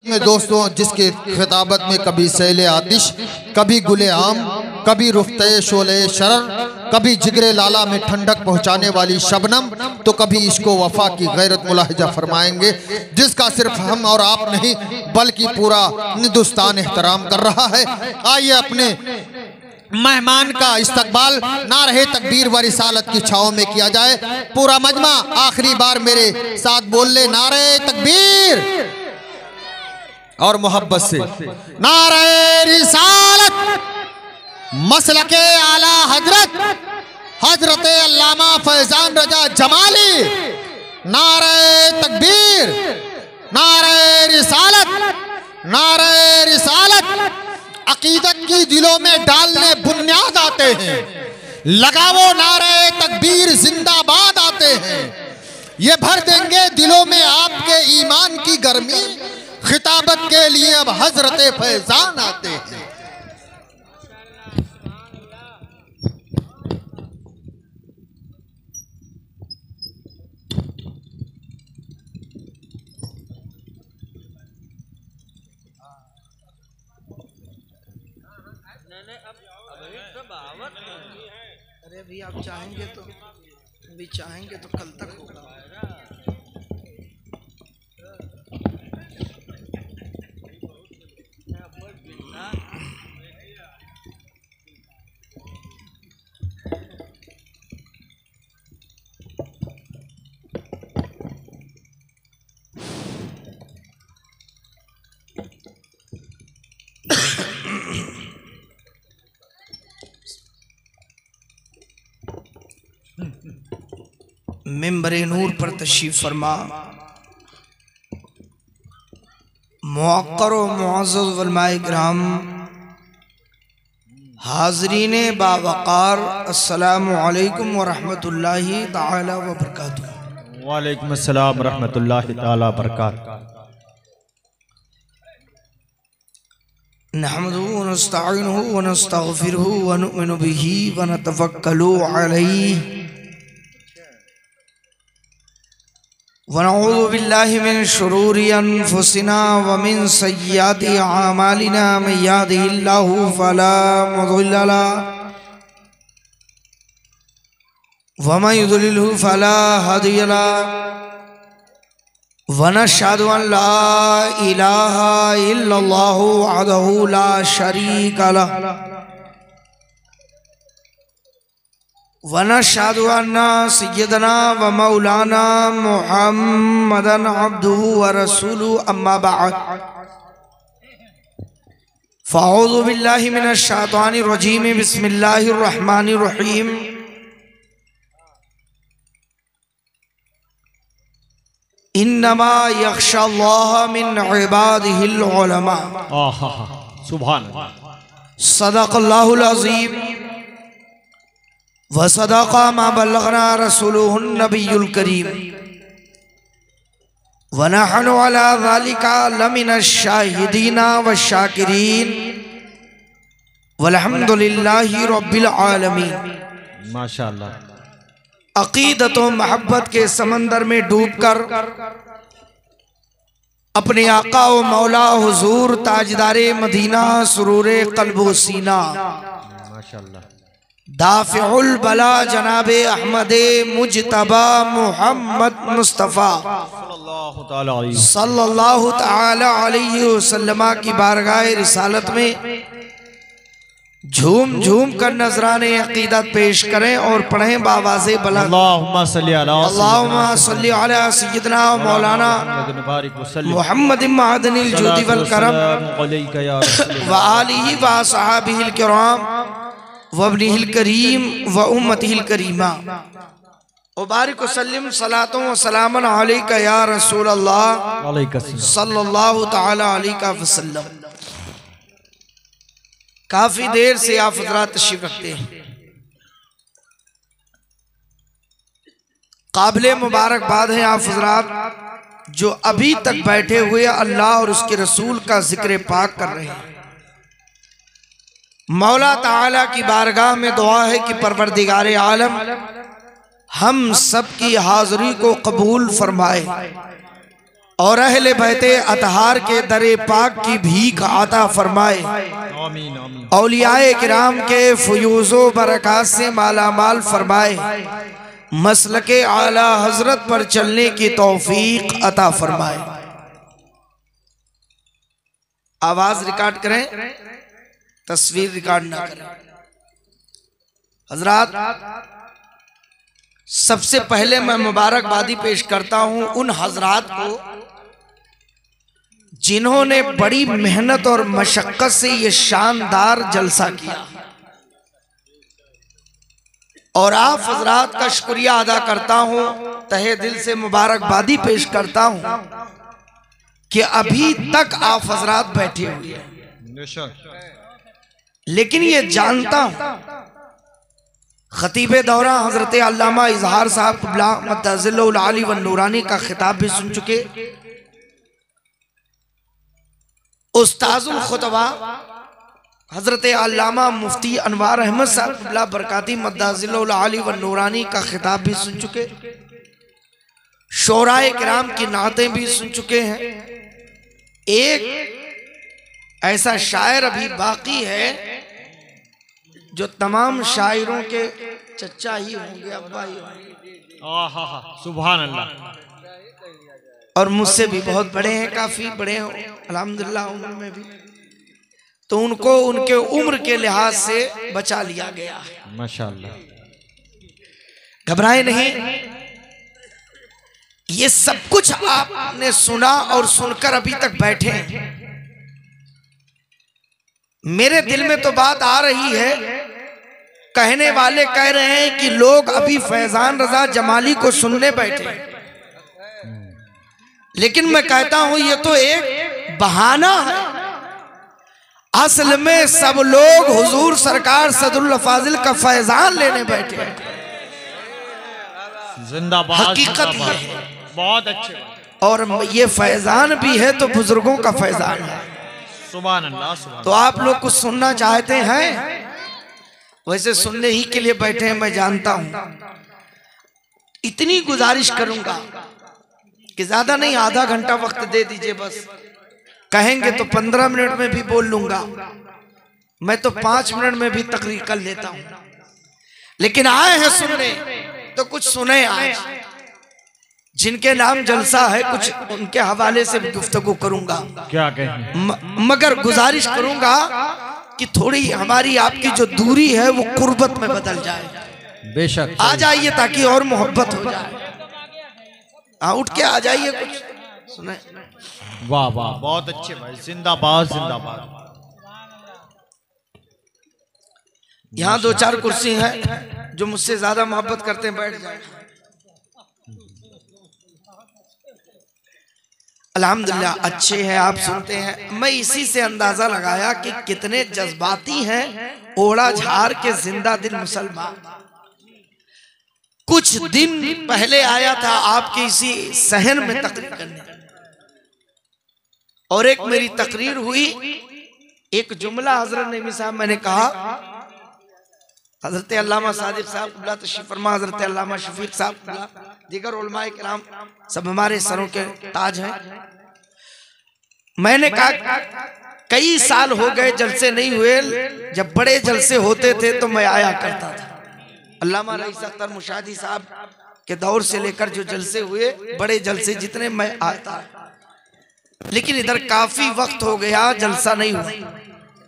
में दोस्तों, जिसके खिताबत में कभी सैले आतिश, कभी गुले आम, कभी रुफ्ते शोले शरर, कभी जिगरे लाला में ठंडक पहुंचाने वाली शबनम, तो कभी इसको वफा की गैरत मुलाहिजा फरमाएंगे, जिसका सिर्फ हम और आप नहीं बल्कि पूरा हिंदुस्तान एहतराम कर रहा है। आइए अपने मेहमान का इस्तकबाल नारे तकबीर व रिसालत की छाओं में किया जाए। पूरा मजमा आखिरी बार मेरे साथ बोल ले, नारे तकबीर और मोहब्बत से। नारे रिसालत मसलके आला हजरत हजरत अल्लामा फैजान रजा जमाली। नारे तकबीर, नारे रिसालत, नारे रिसालत। अकीदत की दिलों में डालने बुनियाद आते हैं, लगावो नारे तकबीर जिंदाबाद आते हैं। ये भर देंगे दिलों में आपके ईमान की गर्मी, खिताबत के लिए अब हजरत फैजान आते हैं। अरे अभी आप चाहेंगे तो कल तक होगा। मिंबरे नूर पर तशरीफ फरमा मुअक्कर व मुअज़्ज़ज़ उलमाए किराम, हाज़रीन बावक़ार, अस्सलामु अलैकुम व रहमतुल्लाहि ताला व बरकातुहू। वालेकुम अस्सलाम व रहमतुल्लाहि ताला व बरकातुहू। नहमदुहु व नस्तईनुहु व नस्तगफिरुहु व नु'मिनु बिही व नतवक्कलु अलैहि व नऊज़ु बिल्लाहि मिन शुरूरि अनफुसिना व मिन सय्यिआति अमालिना। मन यहदिहिल्लाहु फला मुज़िल्ल लहु व मन युज़लिलहु फला हादिय लहु। व नशहदु अन ला इलाहा इल्लल्लाहु वहदहु ला शरीका लहु व नशहदु अन्ना सय्यदना व मौलाना मुहम्मदन अब्दुहु व रसूलुहु। अम्मा बअद, फ़अऊज़ु बिल्लाहि मिनश शैतानिर रजीम। बिस्मिल्लाहिर रहमानिर रहीम। इन्नमा यख्शल्लाह मिन इबादिहिल उलमा। सुभान। सदक़ल्लाहुल अज़ीम व सदक़ा मा बल्लगना रसूलुहुन नबियुल करीम व नहनु अला ज़ालिका लमिनश शाहिदीना व शाकिरीन वल्हम्दुलिल्लाहि रब्बिल आलमीन। माशाअल्लाह। अक़ीदत व मोहब्बत के समंदर में डूबकर अपने आका व मौला हुजूर ताजदारे मदीना सुरूरे क़ल्ब व सीना माशाअल्लाह दाफ़िउल बला जनाबे अहमदे मुजतबा मोहम्मद मुस्तफ़ा सल्लल्लाहु ताला अलैहि वसल्लम की बारगाह रिसालत में झूम झूम कर नजराने अक़ीदत पेश करें और पढ़ें बावाज़े बुलंद। अल्लाहुम्मा सल्ली अला सय्यिदना मौलाना मुहम्मद मअदनिल जुदी वल करम व आलिहि व असहाबिहिल किराम व इब्निहिल करीम व उम्मतिहिल करीमा। व बारिक व सल्लिम सलातो व सलामन अलैका या रसूल अल्लाह सल्लल्लाहु ताला अलैहि वसल्लम। काफी देर से आप हज़रात तशरीफ रखते हैं। काबिले मुबारकबाद हैं आप हज़रात जो अभी तक बैठे हुए अल्लाह और उसके रसूल का जिक्र पाक कर रहे हैं। मौला ताला की बारगाह में दुआ है कि परवरदिगारे आलम हम सब की हाज़िरी को कबूल फरमाए और अहले बैते अतहार के दरे पाक की भीख अता फरमाए। आमीन आमीन। औलियाए किराम के फयूज़ो बरक़ात से माला माल फरमाए। मसलके आला हजरत पर चलने की तौफीक अता फरमाए। आवाज रिकॉर्ड करें, तस्वीर रिकॉर्ड ना करें। हजरात, सबसे पहले मैं मुबारकबादी पेश करता हूं उन हजरात को जिन्होंने बड़ी मेहनत और मशक्कत से ये शानदार जलसा किया, और आप हजरात का शुक्रिया अदा करता हूं, तहे दिल से मुबारकबादी पेश करता हूं कि अभी तक आप हजरात बैठे हुए हैं। लेकिन ये जानता हूं खतीबे दौरा हजरत अल्लामा इजहार साहब क़िबला मद्दज़िल्लुल आली व नूरानी का खिताब भी सुन चुके। उस्ताजुल खुतबा हजरत अल्लामा मुफ्ती अनवार अहमद साहब क़िबला बरकाती मद्दज़िल्लुल आली व नूरानी का खिताब भी सुन चुके। शोराए किराम की नातें भी सुन चुके हैं। एक ऐसा शायर अभी बाकी है जो तमाम शायरों के चचा ही होंगे, अब्बा ही होंगे। सुभान अल्लाह। और मुझसे भी बहुत बड़े हैं, काफी बड़े हैं अल्हम्दुलिल्लाह उम्र में भी, तो उनको उनके उम्र के लिहाज से बचा लिया गया है। माशाअल्लाह। घबराए नहीं, ये सब कुछ आपने सुना और सुनकर अभी तक बैठे हैं। मेरे दिल में तो बात आ रही है, कहने वाले कह रहे हैं कि लोग अभी फैजान रजा जमाली को सुनने बैठे, लेकिन मैं कहता हूं ये तो एक बहाना है। असल में सब लोग हुजूर सरकार सदरुल फाजिल का फैजान लेने बैठे हैं। जिंदाबाद। हकीकत ये है। बहुत अच्छे। और ये फैजान भी है तो बुजुर्गों का फैजान है। सुभान अल्लाह सुभान। तो आप लोग कुछ सुनना चाहते हैं, वैसे सुनने ही के लिए बैठे हैं मैं जानता हूं। इतनी गुजारिश करूंगा कि ज्यादा नहीं, आधा घंटा वक्त दे दीजिए बस। कहेंगे तो 15 मिनट में भी बोल लूंगा, मैं तो 5 मिनट में भी तकरीर कर लेता हूं। लेकिन आए हैं सुनने तो कुछ सुने। आज जिनके नाम जलसा है कुछ उनके हवाले से भी गुफ्तगू करूंगा। क्या कहें? मगर गुजारिश करूंगा कि थोड़ी हमारी आपकी जो दूरी है वो कुर्बत में बदल जाए। बेशक आ जाइए ताकि और मोहब्बत हो जाए। उठ के आ जाइए, कुछ सुने। वाह वाह, बहुत अच्छे भाई। जिंदाबाद जिंदाबाद। यहाँ 2-4 कुर्सी हैं, जो मुझसे ज्यादा मोहब्बत करते हैं बैठ जाए। अल्हम्दुलिल्लाह अच्छे हैं, आप सुनते हैं। मैं इसी से अंदाजा लगाया कि कितने जज्बाती हैं ओड़ा झाड़ के जिंदा दिल मुसलमान। कुछ दिन पहले आया था आपके इसी सहन में तकरीर करने, और एक मेरी तकरीर हुई। एक जुमला हजरत नईमी साहब मैंने कहा, हजरत अल्लामा सादिक साहब क़िबला तशरीफ़ फरमा, हजरत अल्लामा शफीक साहब क़िबला, दीगर उलमाए किराम सब हमारे सरों के ताज हैं। मैंने कहा कई साल हो गए जलसे नहीं हुए, जब बड़े जलसे होते थे तो मैं आया करता था। अल्लामा रईस अख्तर मुशादी साहब के दौर से लेकर जो जलसे हुए, बड़े जलसे जितने, मैं आता। लेकिन इधर काफी वक्त हो गया जलसा नहीं हुआ।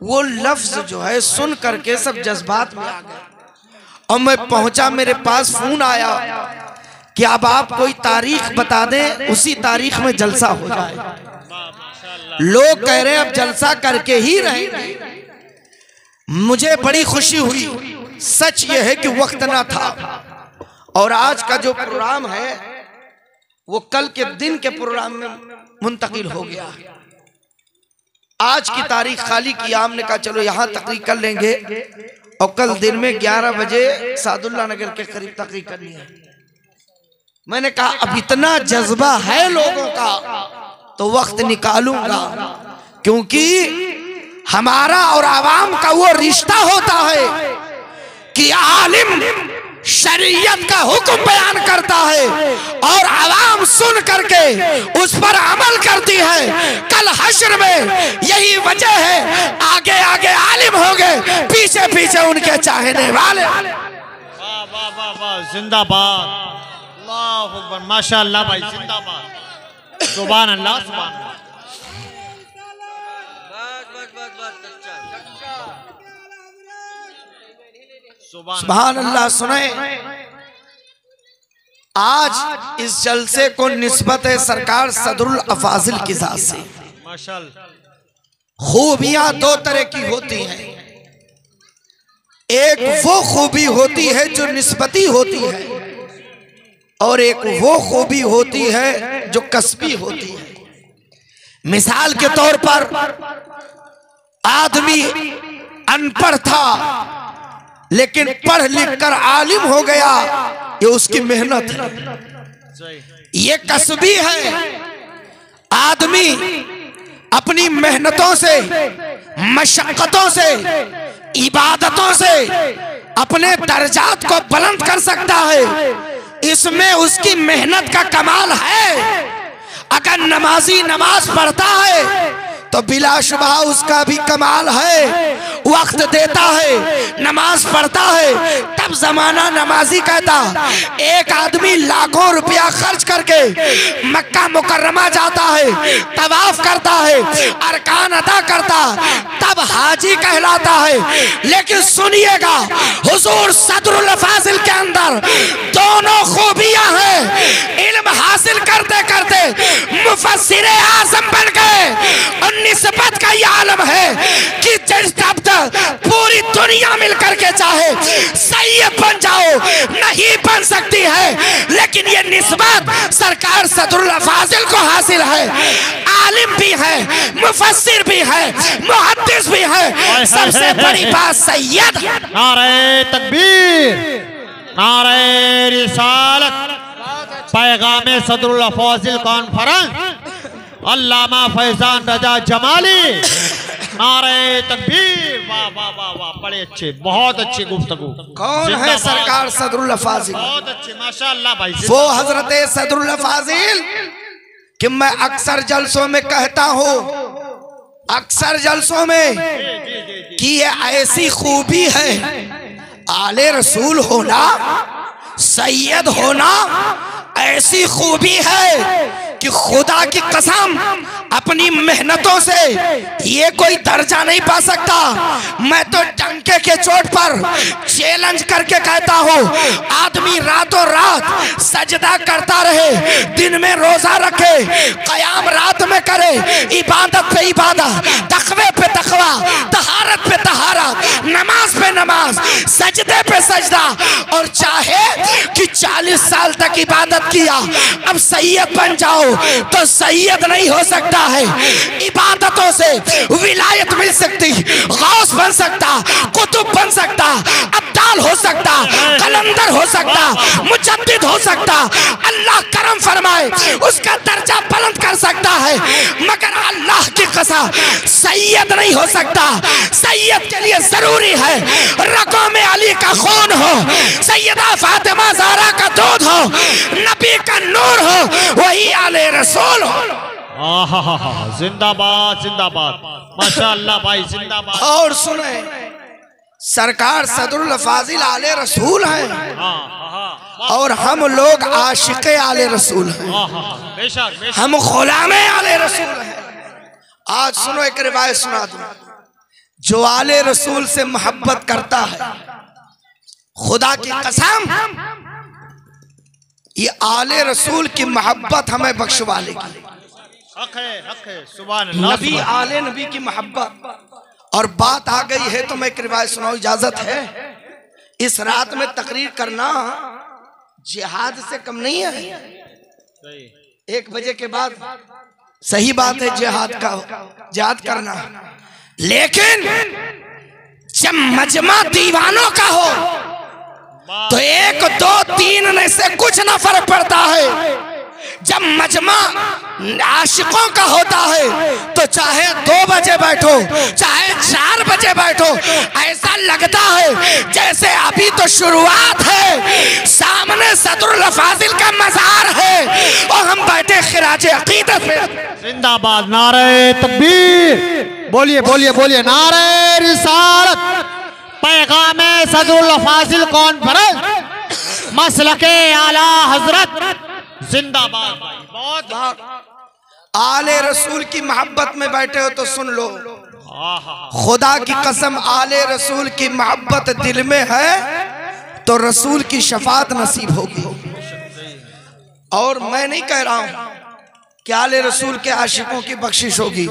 वो लफ्ज जो है सुन करके सब जज्बात में आ गए, और मैं पहुंचा, मेरे पास फोन आया कि अब आप कोई तारीख बता दें, उसी तारीख में जलसा हो जाए। लोग कह रहे हैं अब जलसा करके ही रहेंगे। मुझे बड़ी खुशी हुई। सच यह है कि वक्त ना था, और आज का जो प्रोग्राम है वो कल के दिन के प्रोग्राम में मुंतकिल हो गया। आज की तारीख खाली की, हमने कहा चलो यहाँ तकरीर कर लेंगे, और कल दिन में 11 बजे सादुल्ला नगर के करीब तकरीर करनी है। मैंने कहा अब इतना जज्बा है लोगों का तो वक्त निकालूंगा, क्योंकि हमारा और आवाम का वो रिश्ता होता है कि आलिम शरीयत का हुक्म बयान करता है और आवाम सुन करके उस पर अमल करती है, कल हश्र में यही वजह है आगे आगे आलिम हो गए, पीछे पीछे उनके चाहने वाले। वाह वाह वाह वाह, जिंदाबाद, अल्लाहु अकबर, माशाअल्लाह भाई, जिंदाबाद, सुभान अल्लाह, सुभान अल्लाह। सुभान अल्लाह। सुने, आज इस जलसे को निस्बत है सरकार सदरुल अफाजिल की जात से। माशाअल्लाह। खूबियां दो तरह की होती हैं, एक वो खूबी होती है जो निस्बती होती है और एक वो खूबी होती है जो कसबी होती है। मिसाल के तौर पर आदमी अनपढ़ था लेकिन पढ़ लिख कर आलिम हो गया, ये उसकी मेहनत है, ये कसबी है। आदमी अपनी मेहनतों से, मशक्कतों से, इबादतों से अपने दर्जात को बुलंद कर सकता है, इसमें उसकी मेहनत का कमाल है। अगर नमाजी नमाज पढ़ता है तो बिलाशुबा उसका भी कमाल है, वक्त देता है, नमाज पढ़ता है, तब जमाना नमाजी कहता। एक आदमी लाखों रुपया खर्च करके मक्का मुकर्रमा जाता है, तवाफ करता है, अरकान अदा करता, तब हाजी कहलाता है। लेकिन सुनिएगा, हुजूर सदरुल फाजिल के अंदर दोनों खूबियां हैं। इल्म हासिल करते करते मुफस्सिर आज़म बन गए। निस्बत का यह आलम है कि जब तक पूरी दुनिया मिलकर के चाहे सैयद बन जाओ, नहीं बन सकती है। लेकिन ये निस्बत सरकार सदरुल फाजिल को हासिल है। आलिम भी है, मुफस्सिर भी है, मुहद्दिस भी है, सबसे बड़ी बात सैयद। नारे तकबीर, नारे रिसालत, पैगाम सदरुल फाजिल कॉन्फ्रेंस, अल्लामा फैजान रजा जमाली, नारे तकबीर। वाह वाह वाह वाह, बड़े अच्छे, बहुत अच्छी गुफ्तगू। कौन है सरकार सदरुल फाजिल? बहुत अच्छे, माशाअल्लाह भाई। वो हजरत सदरुल फाजिल कि मैं अक्सर जलसों में कहता हूँ, अक्सर जलसों में, कि ये ऐसी खूबी है, आले रसूल होना, सैयद होना ऐसी खूबी है कि खुदा की कसम अपनी मेहनतों से ये कोई दर्जा नहीं पा सकता। मैं तो डंके के चोट पर चैलेंज करके कहता हूँ, आदमी रातों रात सजदा करता रहे, दिन में रोजा रखे, कयाम रात में करे, इबादत पे इबादत, तकवे पे तकवा, तहारत पे तहारत, नमाज पे नमाज, सजदे पे सजदा, और चाहे कि 40 साल तक इबादत किया, अब सैयद बन जाओ तो सैयद नहीं हो सकता है। इबादतों से विलायत मिल सकती, गौस बन सकता, कुतुब बन सकता, अब्दाल हो सकता, कलंदर हो सकता, मुजद्दिद हो सकता, अल्लाह करम फरमाए उसका दर्जा बुलंद कर सकता है, मगर अल्लाह की कसम सैयद नहीं हो सकता। सैयद के लिए जरूरी है रगों में अली का खून हो, सैयदा फातिमा ज़हरा का दूध हो, नबी का नूर हो, वही आले रसूल हो। जिंदाबाद जिंदाबाद, माशाअल्लाह भाई, जिंदाबाद। और सुने, सरकार सदरुल फाजिल आले रसूल हैं और हम लोग आशिक़े आले रसूल हैं, बेशक बेशक, हम गुलामे आले रसूल हैं। आज सुनो, एक रिवायत सुना दूं। जो आले रसूल से मोहब्बत करता है, खुदा की कसम ये आले रसूल की मोहब्बत हमें बख्शवा लेगी। हक है, सुभान अल्लाह। नबी आले नबी की मोहब्बत। और बात आ गई है तो मैं एक रिवायत सुनाऊं, इजाजत है? इस रात में तकरीर करना जिहाद से कम नहीं है। 1 बजे के बाद सही बात है जिहाद करना, लेकिन जब मजमा दीवानों का हो तो 1, 2, 3 से कुछ ना फर्क पड़ता है। जब मजमा आशिकों का होता है तो चाहे 2 बजे बैठो चाहे 4 बजे बैठो, ऐसा लगता है जैसे अभी तो शुरुआत है, सामने सदरुल अफाजिल का मज़ार है और हम बैठे खिराजे अकीदत में। जिंदाबाद, नारे तकबीर, बोलिए बोलिए बोलिए, नारे रिसालत, पैगामे सदरुल अफाजिल कॉन्फ्रेंस, मसलके आला हजरत, जिंदाबाद भाई। बहुत आले रसूल की मोहब्बत में बैठे हो तो सुन लो, खुदा की कसम आले रसूल की मोहब्बत दिल में है तो रसूल की शफात नसीब होगी। और मैं नहीं कह रहा हूं कि आले रसूल के आशिकों की बख्शिश होगी,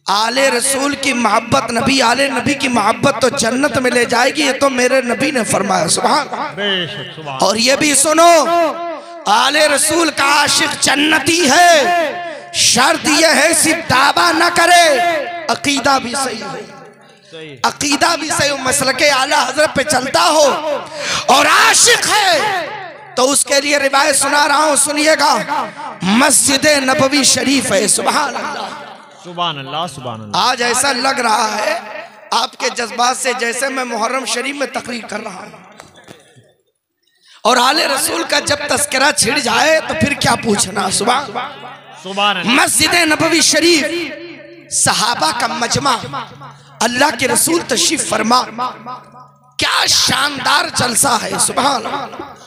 आले रसूल की मोहब्बत, नबी आले नबी की मोहब्बत तो जन्नत में ले जाएगी, ये तो मेरे नबी ने फरमाया। सुभान। और ये भी सुनो, आले रसूल का आशिक जन्नती है, शर्त यह है सिर्फ दावा न करे, अकीदा भी सही हो, अकीदा भी सही हो, मसलके आला हजरत पे चलता हो और आशिक है तो उसके लिए रिवायत सुना रहा हूं, सुनिएगा। मस्जिद नबवी शरीफ है, सुभान अल्लाह, सुभान अल्लाह, सुभान अल्लाह। आज ऐसा लग रहा है आपके जज्बात से जैसे मैं मुहर्रम शरीफ में तकरीर कर रहा हूं। और आले रसूल का जब तस्करा छिड़ जाए तो फिर क्या पूछना। सुभान। मस्जिद नबवी शरीफ, सहाबा का मजमा, अल्लाह के रसूल तशरीफ फरमा, क्या शानदार जलसा है। सुभान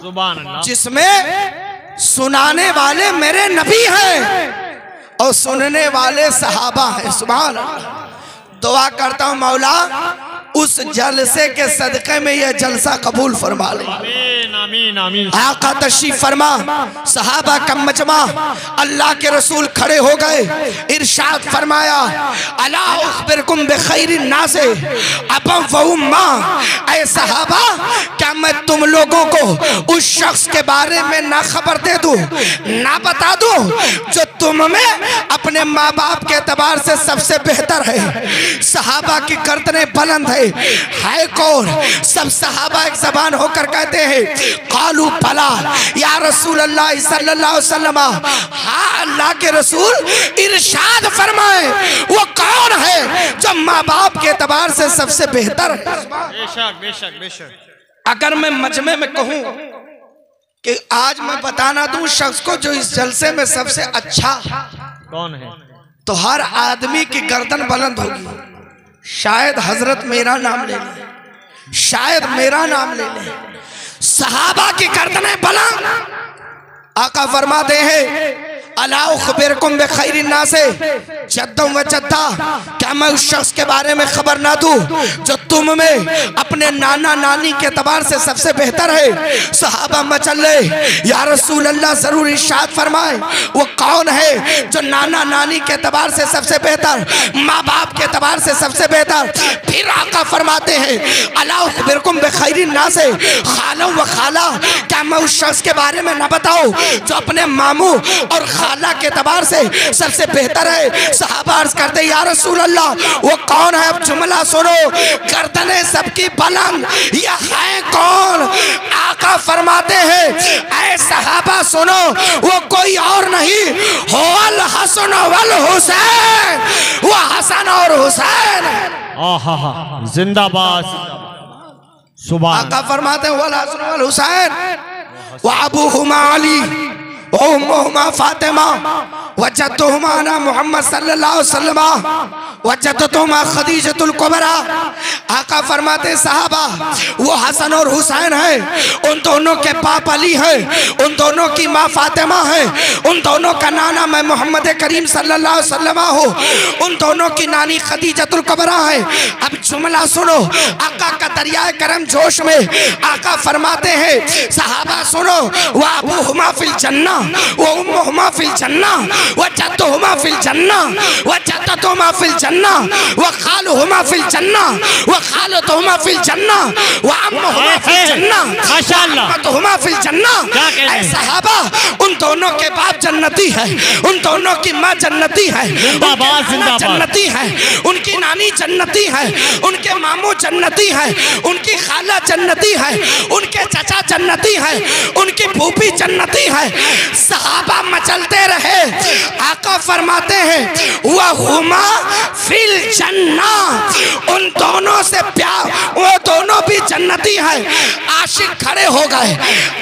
अल्लाह, जिसमें सुनाने वाले मेरे नबी हैं और सुनने वाले सहाबा हैं। सुभान अल्लाह। दुआ करता हूं मौला उस जलसे के सदक़े में यह जलसा कबूल फरमा ले। आमीन आमीन। आका तशरीफ फरमा, सहाबा का मजमा, अल्लाह के रसूल खड़े हो गए, इरशाद फरमाया, अला उखबिरकुम बिखैरिन नास अबा व उम्मा, ऐ सहाबा क्या मैं तुम लोगों को उस शख्स के बारे में ना खबर दे दूं, ना बता दूं जो तुम में अपने माँ बाप के एतबार से सबसे बेहतर है। सहाबा की गर्दनें बुलंद है कौन? सब सहाबा एक जबान होकर कहते हैं, कालू भला या रसूल अल्लाह सल्लल्लाहु अलैहि वसल्लम, हाँ अल्लाह के रसूल, इरशाद फरमाए वो कौन है जो माँ बाप के एतबार से सबसे बेहतर है। बेशक बेशक बेशक। अगर मैं मजमे में कहूं कि आज मैं बताना दूं शख्स को जो इस जलसे में सबसे अच्छा कौन है, तो हर आदमी की गर्दन बुलंद होगी। शायद हजरत मेरा नाम ले लें, शायद मेरा नाम ले लें। सहाबा की गर्दनें बुलंद। आका फरमाते हैं, अला उखबिरकुम बिखैरिन नास जद्दा व जद्दा, क्या मैं उस शख्स के बारे में खबर ना दूं जो तुम में अपने नाना नानी के एतबार से सबसे बेहतर है। सहाबा मचले, या रसूल अल्लाह जरूर इरशाद फरमाए वो कौन है जो नाना नानी के एतबार से सबसे बेहतर, माँ बाप के एतबार से सबसे बेहतर। फिर आका फरमाते हैं, अला उखबिरकुम बिखैरिन नास खाला व खाला, क्या मैं उस शख्स के बारे में ना बताऊं जो अपने मामू और खाला के एतबार से सबसे बेहतर है। सहाबा अर्ज करते, या रसूल अल्लाह वो कौन है? अब जुमला सुनो, गर्दनें सबकी बुलंद, ये है कौन? आका फरमाते हैं, ऐ सहाबा सुनो, वो कोई और नहीं, हो अल हसन वल हुसैन, वो हसन और हुसैन। जिंदाबाद। सुभान। आका फरमाते हैं, वल हसन वल हुसैन व अबूहुमा अली व उम्मुहुमा फातिमा व जद्दुहुमा ना मोहम्मद सल्लल्लाहु अलैहि वसल्लम व जद्दतुहुमा खदीजतुल कुबरा। आका फरमाते सहाबा वो हसन और हुसैन है, उन दोनों के बाप अली है, उन दोनों की माँ फातिमा है, उन दोनों का नाना मैं मोहम्मद करीम सल्लल्लाहु अलैहि वसल्लम हूँ, उन दोनों की नानी खदीजतुल कुबरा है। अब जुमला सुनो, आका का दरियाए करम जोश में आका फरमाते हैं, सहाबा सुनो, व अबूहुमा फिल जन्ना व उम्मुहुमा फिल जन्ना व जद्दुहुमा फिल जन्ना व जद्दतुहुमा अबूहुमा फिल जन्ना व खालुहुमा फिल जन्ना व खालतुहुमा फिल जन्ना व अम्मुहुमा फिल जन्ना माशाअल्लाह अम्मतुहुमा फिल जन्ना। ऐ सहाबा, उन दोनों के बाप जन्नती है, उन दोनों की माँ जन्नती है, जन्नती है, उनकी नानी जन्नती है, उनके मामू जन्नती है, उनकी खाला जन्नती है, उनके चाचा जन्नती है, उनकी फूफी जन्नती है। सहाबा मचलते रहे। आका फरमाते हैं वह हुमा फिल जन्ना, उन दोनों से प्यार, वो दोनों भी जन्नती है। आशिक खड़े हो गए,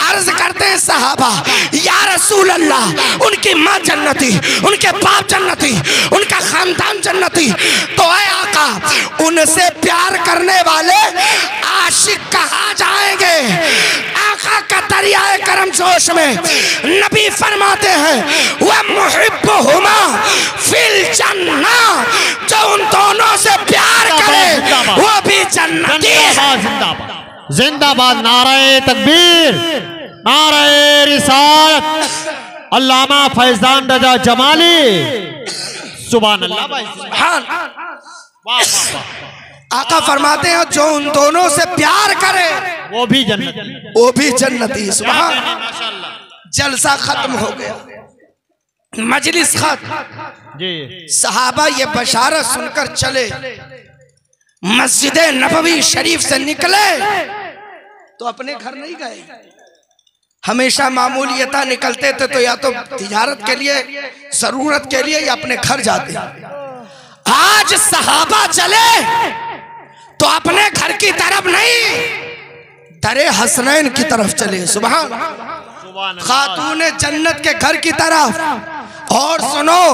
अर्ज करते हैं सहाबा, या रसूल अल्लाह, उनकी माँ जन्नती, उनके बाप जन्नती, उनका खानदान जन्नती, तो ऐ आका उनसे प्यार करने वाले आशिक कहाँ जाएंगे? आका का दरियाए करम जोश में नबी फरमाते हैं वह मुहिब्बुहुमा फिल जन्ना, जो उन दोनों से प्यार करे वो भी जन्नती है। जिंदाबाद, नारे तकबीर, नारे रिसालत, अल्लामा फैजान रजा जमाली, सुभान अल्लाह भाई। आका फरमाते हैं जो उन दोनों से प्यार करे वो भी जन्नती, वो भी जन्नती। सुभान। जलसा खत्म हो गया, मजलिस खत्म जी। सहाबा ये बशारत सुनकर चले, मस्जिद नबवी शरीफ से निकले तो अपने घर नहीं गए। हमेशा मामूलियता निकलते थे तो या तो तिजारत के लिए, जरूरत के लिए, या अपने घर जाते। आज सहाबा चले तो अपने घर की तरफ नहीं, दरे हसनैन की तरफ चले। सुभान। खातून जन्नत के घर की तरफ। और सुनो,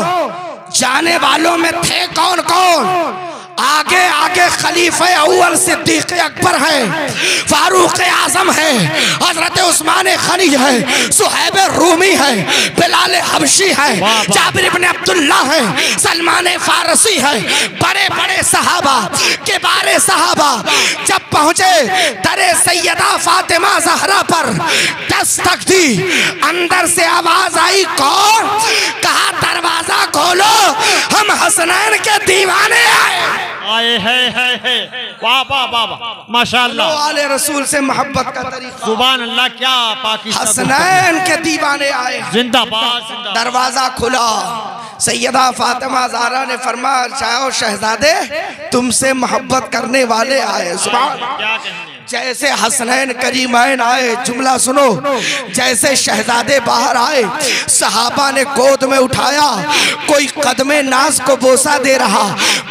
जाने वालों में थे कौन कौन? आगे आगे खलीफे अव्वल सिद्दीक अकबर है, फारूक आजम है, हजरत उस्मान गनी है, सुहैब रूमी है, बिलाल हबशी है, जाबिर इब्ने अब्दुल्ला है, सलमान फारसी है। बड़े बड़े सहाबा के बारे सहाबा जब पहुंचे दरे सैयदा फातिमा जहरा पर दस्तक दी, अंदर से आवाज आई, कौन? कहा दरवाजा खोलो, हम हसनैन के दीवाने आए। आए है वाह वाह वाह माशाअल्लाह। आले रसूल से मोहब्बत का तरीका, सुभान अल्लाह, क्या पाकिस्तान। हसनैन के दीवाने आए। जिंदाबाद। दरवाजा खुला, सैयदा फातिमा ज़हरा ने फरमाया, चाहो शहजादे, तुमसे मोहब्बत करने वाले आए। सुभान। क्या कहने? जैसे हसनैन करीमैन आए, जुमला सुनो, जैसे शहजादे बाहर आए, सहाबा ने गोद में उठाया, कोई कदमे नाज को बोसा दे रहा,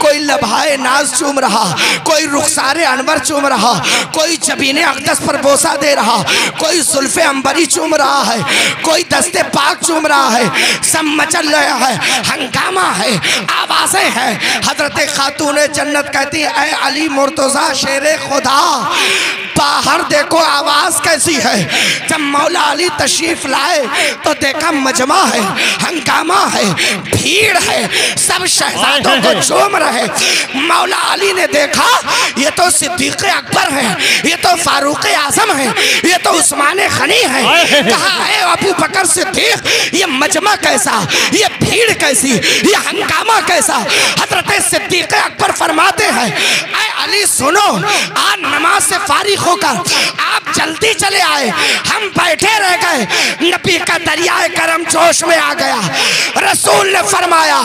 कोई लभाए नाज चूम रहा, कोई रुखसारे अनवर चूम रहा, कोई जबीने अक़दस पर बोसा दे रहा, कोई जुल्फे अंबरी चूम रहा है, कोई दस्ते पाक चूम रहा है। सब मचल रहा है, हंगामा है, आवाजें हैं। हजरत खातून जन्नत कहती है, ऐ अली मुर्तज़ा शेरे खुदा, बाहर देखो आवाज कैसी है। जब मौला अली तशरीफ लाए तो देखा मजमा है, हंगामा है, भीड़ है, सब शहजादों को चूम रहे। मौला अली ने देखा ये तो सिद्दीक अकबर है, ये तो फारूक आजम है, ये तो उस्मान गनी है। कहा है अबू बकर सिद्दीक, ये मजमा कैसा, ये भीड़ कैसी, ये हंगामा कैसा? हजरत सिद्दीक अकबर फरमाते हैं, ऐ अली सुनो, आज नमाज से फारिग होकर आप जल्दी चले आए, हम बैठे रह गए, नबी का दरियाए करम जोश में आ गया। रसूल ने फरमाया,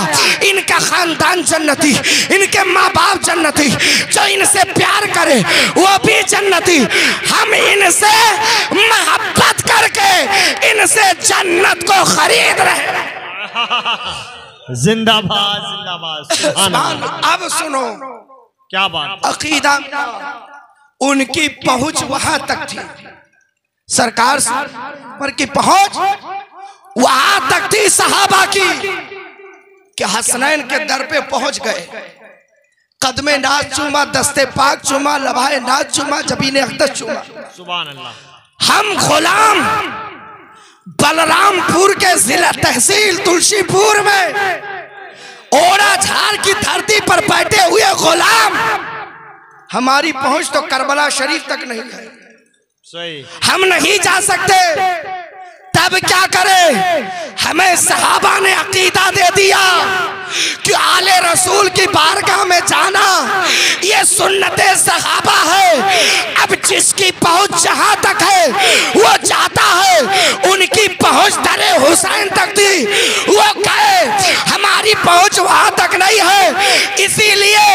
इनका खानदान जन्नती, इनके माँ बाप जन्नती, जो इनसे प्यार करे वो भी जन्नती। हम इनसे मोहब्बत करके इनसे जन्नत को खरीद रहे। जिंदाबाद जिंदाबाद। सुभान अल्लाह। अब सुनो क्या बात। अकीदा उनकी पहुंच वहां तक थी, सरकार पर की पहुंच वहां तक थी सहाबा की, कि हसनैन के दर पे पहुंच गए, कदमे नाज चूमा, दस्ते पाक चूमा, लभाए नाज चूमा, जबीने अक़दस चूमा। सुभान अल्लाह। हम गुलाम बलरामपुर के जिला तहसील तुलसीपुर में ओड़ा झाड़ की धरती पर बैठे हुए गुलाम, हमारी पहुंच तो करबला शरीफ तक नहीं है। सही। हम नहीं जा सकते तब क्या करे, हमें सहाबा ने अकीदा दे दिया कि आले रसूल की बारगाह में जाना ये सुन्नते सहाबा है। अब जिसकी पहुंच जहां तक है वो जाता है, उनकी पहुंच दरे हुसैन तक थी, वो कहे हमारी पहुंच वहां तक नहीं है। इसीलिए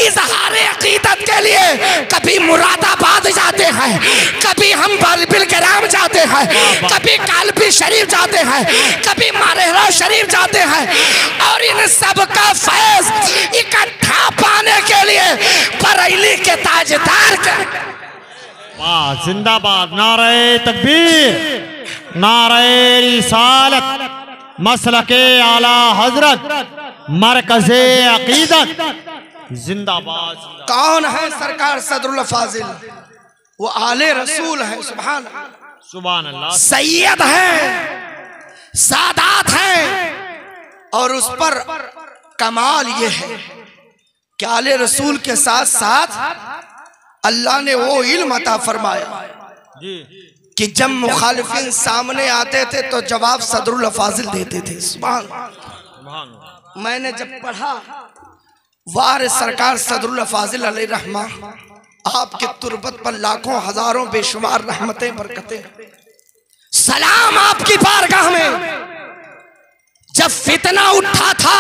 इजहारे अकीदत के लिए कभी मुरादाबाद जाते हैं, कभी हम बारबिल कराम जाते हैं, कभी कालपी शरीफ जाते हैं, कभी मारेरा शरीफ जाते हैं, और इन सबका फैज इकट्ठा पाने के लिए बरेली के ताजदार के वाह जिंदाबाद, नारे तकबीर, नारे रिसालत, मसलके आला हजरत, मरकज़े अकीदत जिंदाबाद। कौन है सरकार सदरुल फाजिल? वो आले रसूल है। सुभान सुभान अल्लाह। सैयद है, सादात है, और उस पर कमाल ये है कि आले रसूल के साथ साथ अल्लाह ने वो इल्म अता फरमाया कि जब मुखालिफिन सामने आते थे तो जवाब सदरुल फाजिल देते थे। सुभान। मैंने जब पढ़ा वार सरकार सदरुल फाजिल अलैहि रहमा, आपके तुरबत पर लाखों हजारों बेशुमार रहमतें बरकतें, सलाम आपकी बारगाह में। जब फितना उठा था,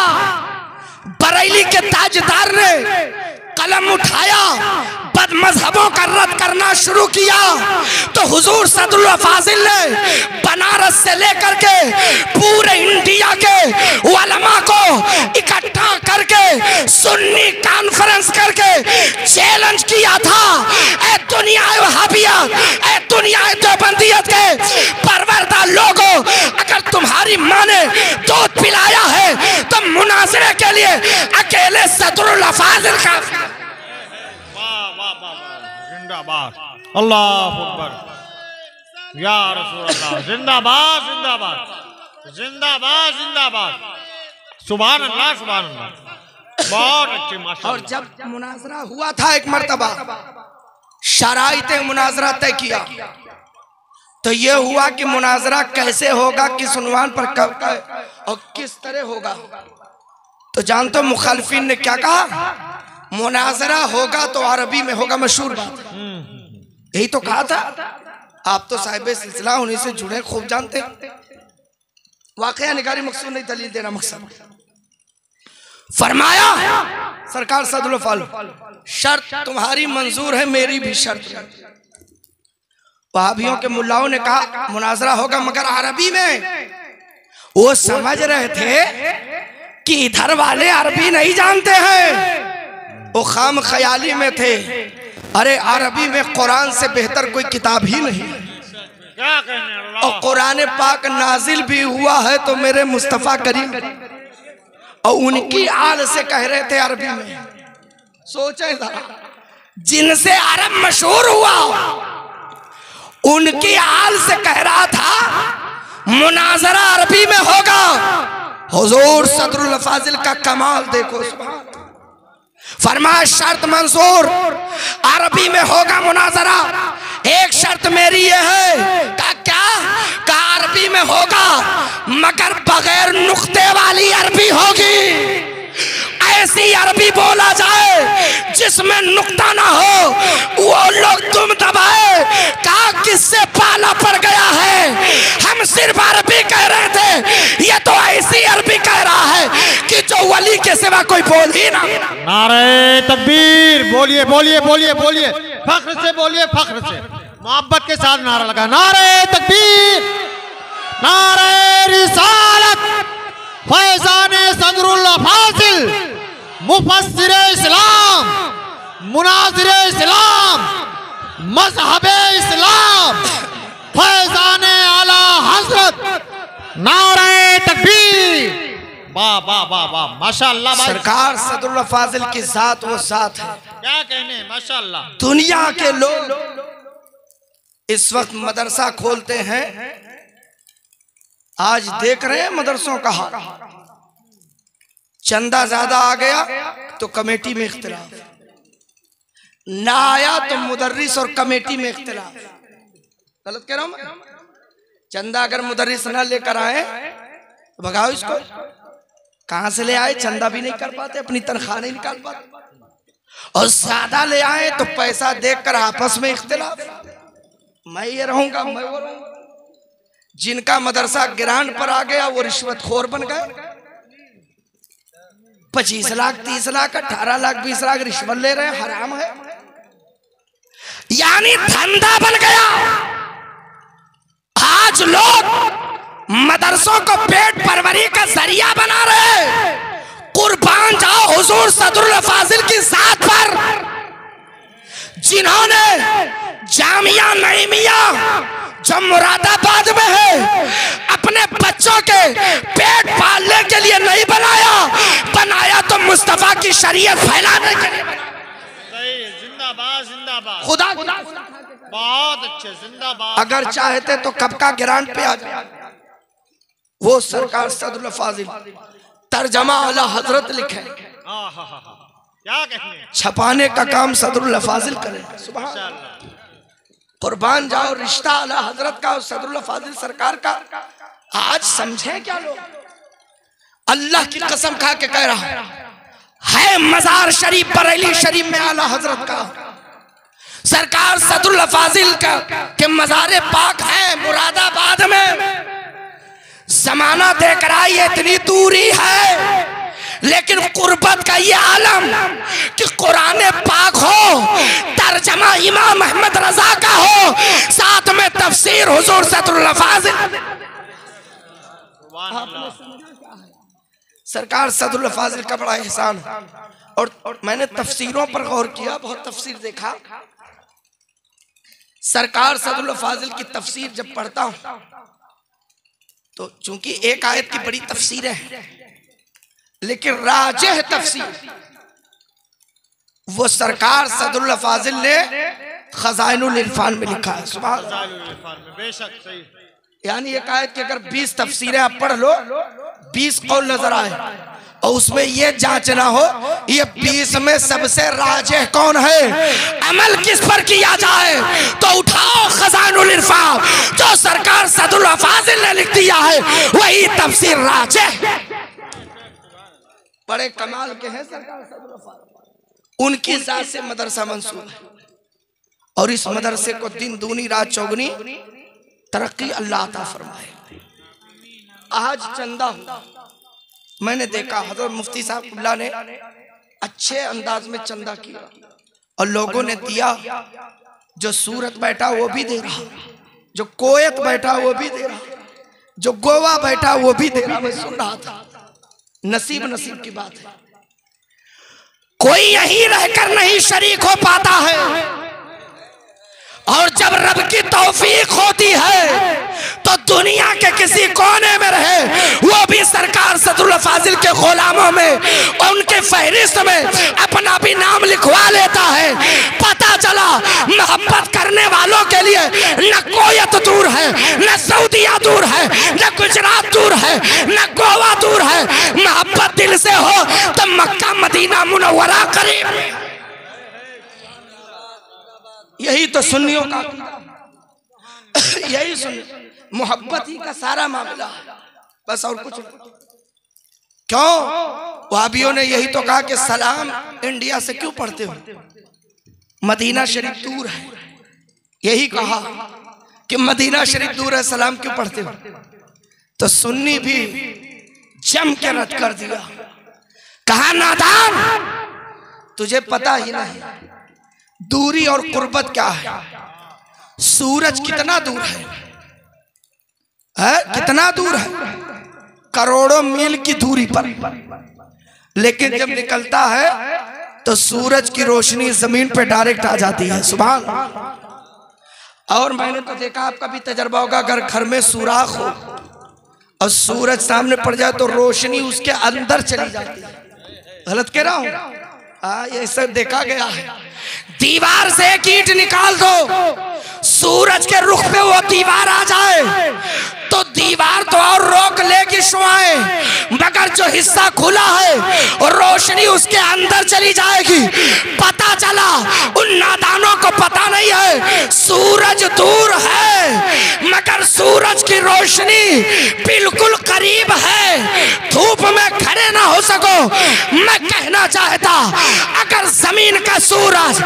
बरेली के ताजदार ने कलम उठाया, बदमजहबों का रद्द करना शुरू किया, तो हुजूर सदरुल फाजिल ने बनारस से लेकर के पूरे इंडिया के उलमा को इकट्ठा करके सुन्नी कॉन्फ्रेंस करके चैलेंज किया था, ए दुनिया वहाबियत, ए दुनिया देवबंदियत के परवरदा लोगों, अगर तुम्हारी माँ ने दूध पिलाया है तो मुनाजरे के लिए अकेले सदरुल फाजिल का। जिंदाबाद, अल्लाह अकबर, या रसूल अल्लाह, जिंदाबाद जिंदाबाद जिंदाबाद जिंदाबाद, सुभान अल्लाह सुभान अल्लाह, बहुत अच्छे माशाअल्लाह। और जब मुनाजरा हुआ था एक मर्तबा, शराइते मुनाजरा तय किया, तो ये हुआ कि मुनाजरा कैसे होगा, किस उन्वान पर कब और किस तरह होगा। तो जानते हो मुखालिफिन ने क्या कहा? मुनाजरा होगा तो अरबी में होगा। मशहूर बात, यही तो कहा था। आप तो साहिब सिलसिला उन्हीं से जुड़े, खूब जानते हैं। वाकया निगारी मकसूद नहीं, दलील देना मकसद। फरमाया सरकार सदरुल फाजिल, शर्त तुम्हारी मंजूर है, मेरी भी शर्त। वहाबियों के मुल्लाओं ने कहा मुनाजरा होगा मगर अरबी में। वो समझ रहे थे कि इधर वाले अरबी नहीं जानते हैं, वो खाम ख्याली में थे। अरे अरबी में कुरान से बेहतर कोई किताब ही नहीं, और कुरान पाक नाजिल भी हुआ है तो मेरे मुस्तफा करीम, और उनकी आल से कह रहे थे अरबी में। सोचे जरा, जिनसे अरब मशहूर हुआ उनकी आल से कह रहा था मुनाजरा अरबी में होगा। हुजूर सदरुल फाजिल का कमाल देखो। फरमाया शर्त मंजूर, अरबी में होगा मुनाजरा, एक शर्त मेरी ये है। क्या? अरबी में होगा मगर बगैर नुक्ते वाली अरबी होगी। ऐसी अरबी बोला जाए जिसमें नुक्ता ना हो। वो लोग तुम दबाए, कहा किससे पाला पड़ गया है, हम सिर्फ अरबी कह रहे थे, ये तो ऐसी अरबी कह रहा है कि जो वली के सिवा कोई बोल ही ना। नारे तकबीर, बोलिए बोलिए बोलिए बोलिए, फख्र से बोलिए, फख्र से, मोहब्बत के साथ नारा लगा। नारे तकबीर, नारे रिसालत, फैज़ाने सदरुल फाजिल, मुफस्सिर इस्लाम, मुनाज़िर इस्लाम, मज़हबे इस्लाम, फैज़ाने आला हज़रत, नारे तकबीर। वाह वाह वाह वाह, माशाअल्लाह। सरकार सदरुल फाजिल की जात वो जात है, क्या कहने, माशाअल्लाह। दुनिया के लोग इस वक्त मदरसा खोलते हैं, आज देख रहे हैं मदरसों का हाल। चंदा ज्यादा आ गया तो कमेटी में इख्तिलाफ, ना आया तो मुदर्रिस और कमेटी में इख्तिलाफ। गलत कह रहा हूं मैं? चंदा अगर मुदर्रिस ना लेकर आए तो भगाओ इसको। कहां से ले आए? चंदा भी नहीं कर पाते, अपनी तनख्वाह नहीं निकाल पाते। और ज्यादा ले आए तो पैसा देखकर आपस में इख्तिलाफ, मैं ये रहूंगा, मैं वो रहूंगा। जिनका मदरसा गिरान पर आ गया वो रिश्वतखोर बन गए। 25 लाख 30 लाख 18 लाख 20 लाख रिश्वत ले रहे हैं, हराम है, यानी धंधा बन गया। आज लोग मदरसों को पेट परवरी का जरिया बना रहे हैं। कुर्बान जाओ हुजूर सदरुल फाजिल की जात पर, जिन्होंने जामिया नईमिया जो मुरादाबाद में है अपने बच्चों के पेट पालने के लिए नहीं बनाया तो मुस्तफा की शरीयत फैलाने के लिए बनाया। जिंदाबाद जिंदाबाद, खुदा बहुत अच्छे, जिंदाबाद। अगर चाहते तो कब का गिरान पे आ जाए। वो सरकार सदरुल फाजिल तर्जमा आला हजरत लिखे, क्या कहने, छपाने का काम सदरुल फाजिल करे। सुभान अल्लाह। कुर्बान जाओ रिश्ता आला हजरत का और सदरुल फाजिल सरकार का। आज समझे क्या लोग? अल्लाह की कसम खा के कह रहा है मजार शरीफ बरेली शरीफ में आला हजरत का सरकार सदरुल फाजिल का के मज़ारे पाक है मुरादाबाद में। जमाना देख रहा है इतनी दूरी है, लेकिन कुर्बत का ये आलम कि कुरान पाक हो, तर्जमा इमाम अहमद रजा का हो, साथ में तफसीर हुजूर सदरुल फाजिल। सरकार सदरुल फाजिल का बड़ा एहसान। और मैंने तफसीरों पर गौर किया, बहुत तफसीर देखा। सरकार सदरुल फाजिल की तफसीर जब पढ़ता हूं तो चूंकि एक आयत की बड़ी तफसीर है, लेकिन राजेह तफसीर वो सरकार सदरुल फाजिल ने खजाइनुल इरफान में लिखा है। सुभान अल्लाह। बेशक सही। यानी एक आयत की अगर 20 तफसीरें आप पढ़ लो, 20 कौल नजर आए और उसमें ये जांचना हो ये 20 में सबसे राजेह कौन है, अमल किस पर किया जाए, तो उठाओ खजानुल इरफान जो सरकार सदरुल फाजिल ने लिख दिया है, वही तफसीर राजेह। बड़े कमाल के हैं सरकार सदरुल फाजिल। उनकी जात से मदरसा मंसूब है और इस मदरसे को दिन दूनी रात चौगुनी तरक्की अल्लाह अता फरमाए। आज चंदा मैंने देखा हजरत मुफ्ती साहब ने अच्छे अंदाज में चंदा किया और लोगों ने दिया। जो सूरत बैठा वो भी दे रहा, जो कोयत बैठा वो भी दे रहा, जो गोवा बैठा वो भी दे रहा। मैं सुन रहा था। नसीब नसीब की बात है, कोई यहीं रहकर नहीं शरीक हो पाता है, और जब रब की तौफीक होती है तो दुनिया के किसी कोने में रहे वो भी सरकार सदरुल फाजिल के गुलामों में उनके फहरिस्त में अपना भी नाम लिखवा लेता है। पता चला मोहब्बत करने वालों के लिए न कोयत दूर है, न सऊदिया दूर है, न गुजरात दूर है, न गोवा दूर है। मोहब्बत दिल से हो तो मक्का मदीना मुनव्वरा करीब। यही तो सुन्नियों का, यही सुन मोहब्बत ही का सारा मामला है, बस और कुछ नहीं। क्यों? वहाबियों ने यही तो कहा कि सलाम इंडिया से क्यों पढ़ते हो, मदीना शरीफ दूर है। यही कहा कि मदीना शरीफ दूर है, सलाम क्यों पढ़ते हो। तो सुन्नी भी जम के रद्द कर दिया। कहा नादान, तुझे पता ही नहीं दूरी और कुर्बत क्या है। सूरज कितना दूर है, कितना दूर है, करोड़ों मील की दूरी पर, लेकिन जब निकलता है तो सूरज की रोशनी जमीन पे डायरेक्ट आ जाती है। सुभान। और मैंने तो देखा, आपका भी तजर्बा होगा, अगर घर में सुराख हो और सूरज सामने पड़ जाए तो रोशनी उसके अंदर चली जाती है। गलत कह रहा हूं? ये सब देखा गया है। दीवार से एक ईंट निकाल दो, सूरज के रुख पे वो दीवार आ जाए तो दीवार तो और रोक लेगी शुआएं, मगर जो हिस्सा खुला है और रोशनी उसके अंदर चली जाएगी। पता चला उन नादानों को पता नहीं है सूरज दूर है मगर सूरज की रोशनी बिल्कुल करीब है, धूप में खड़े ना हो सको। मैं कहना चाहता, अगर जमीन का सूरज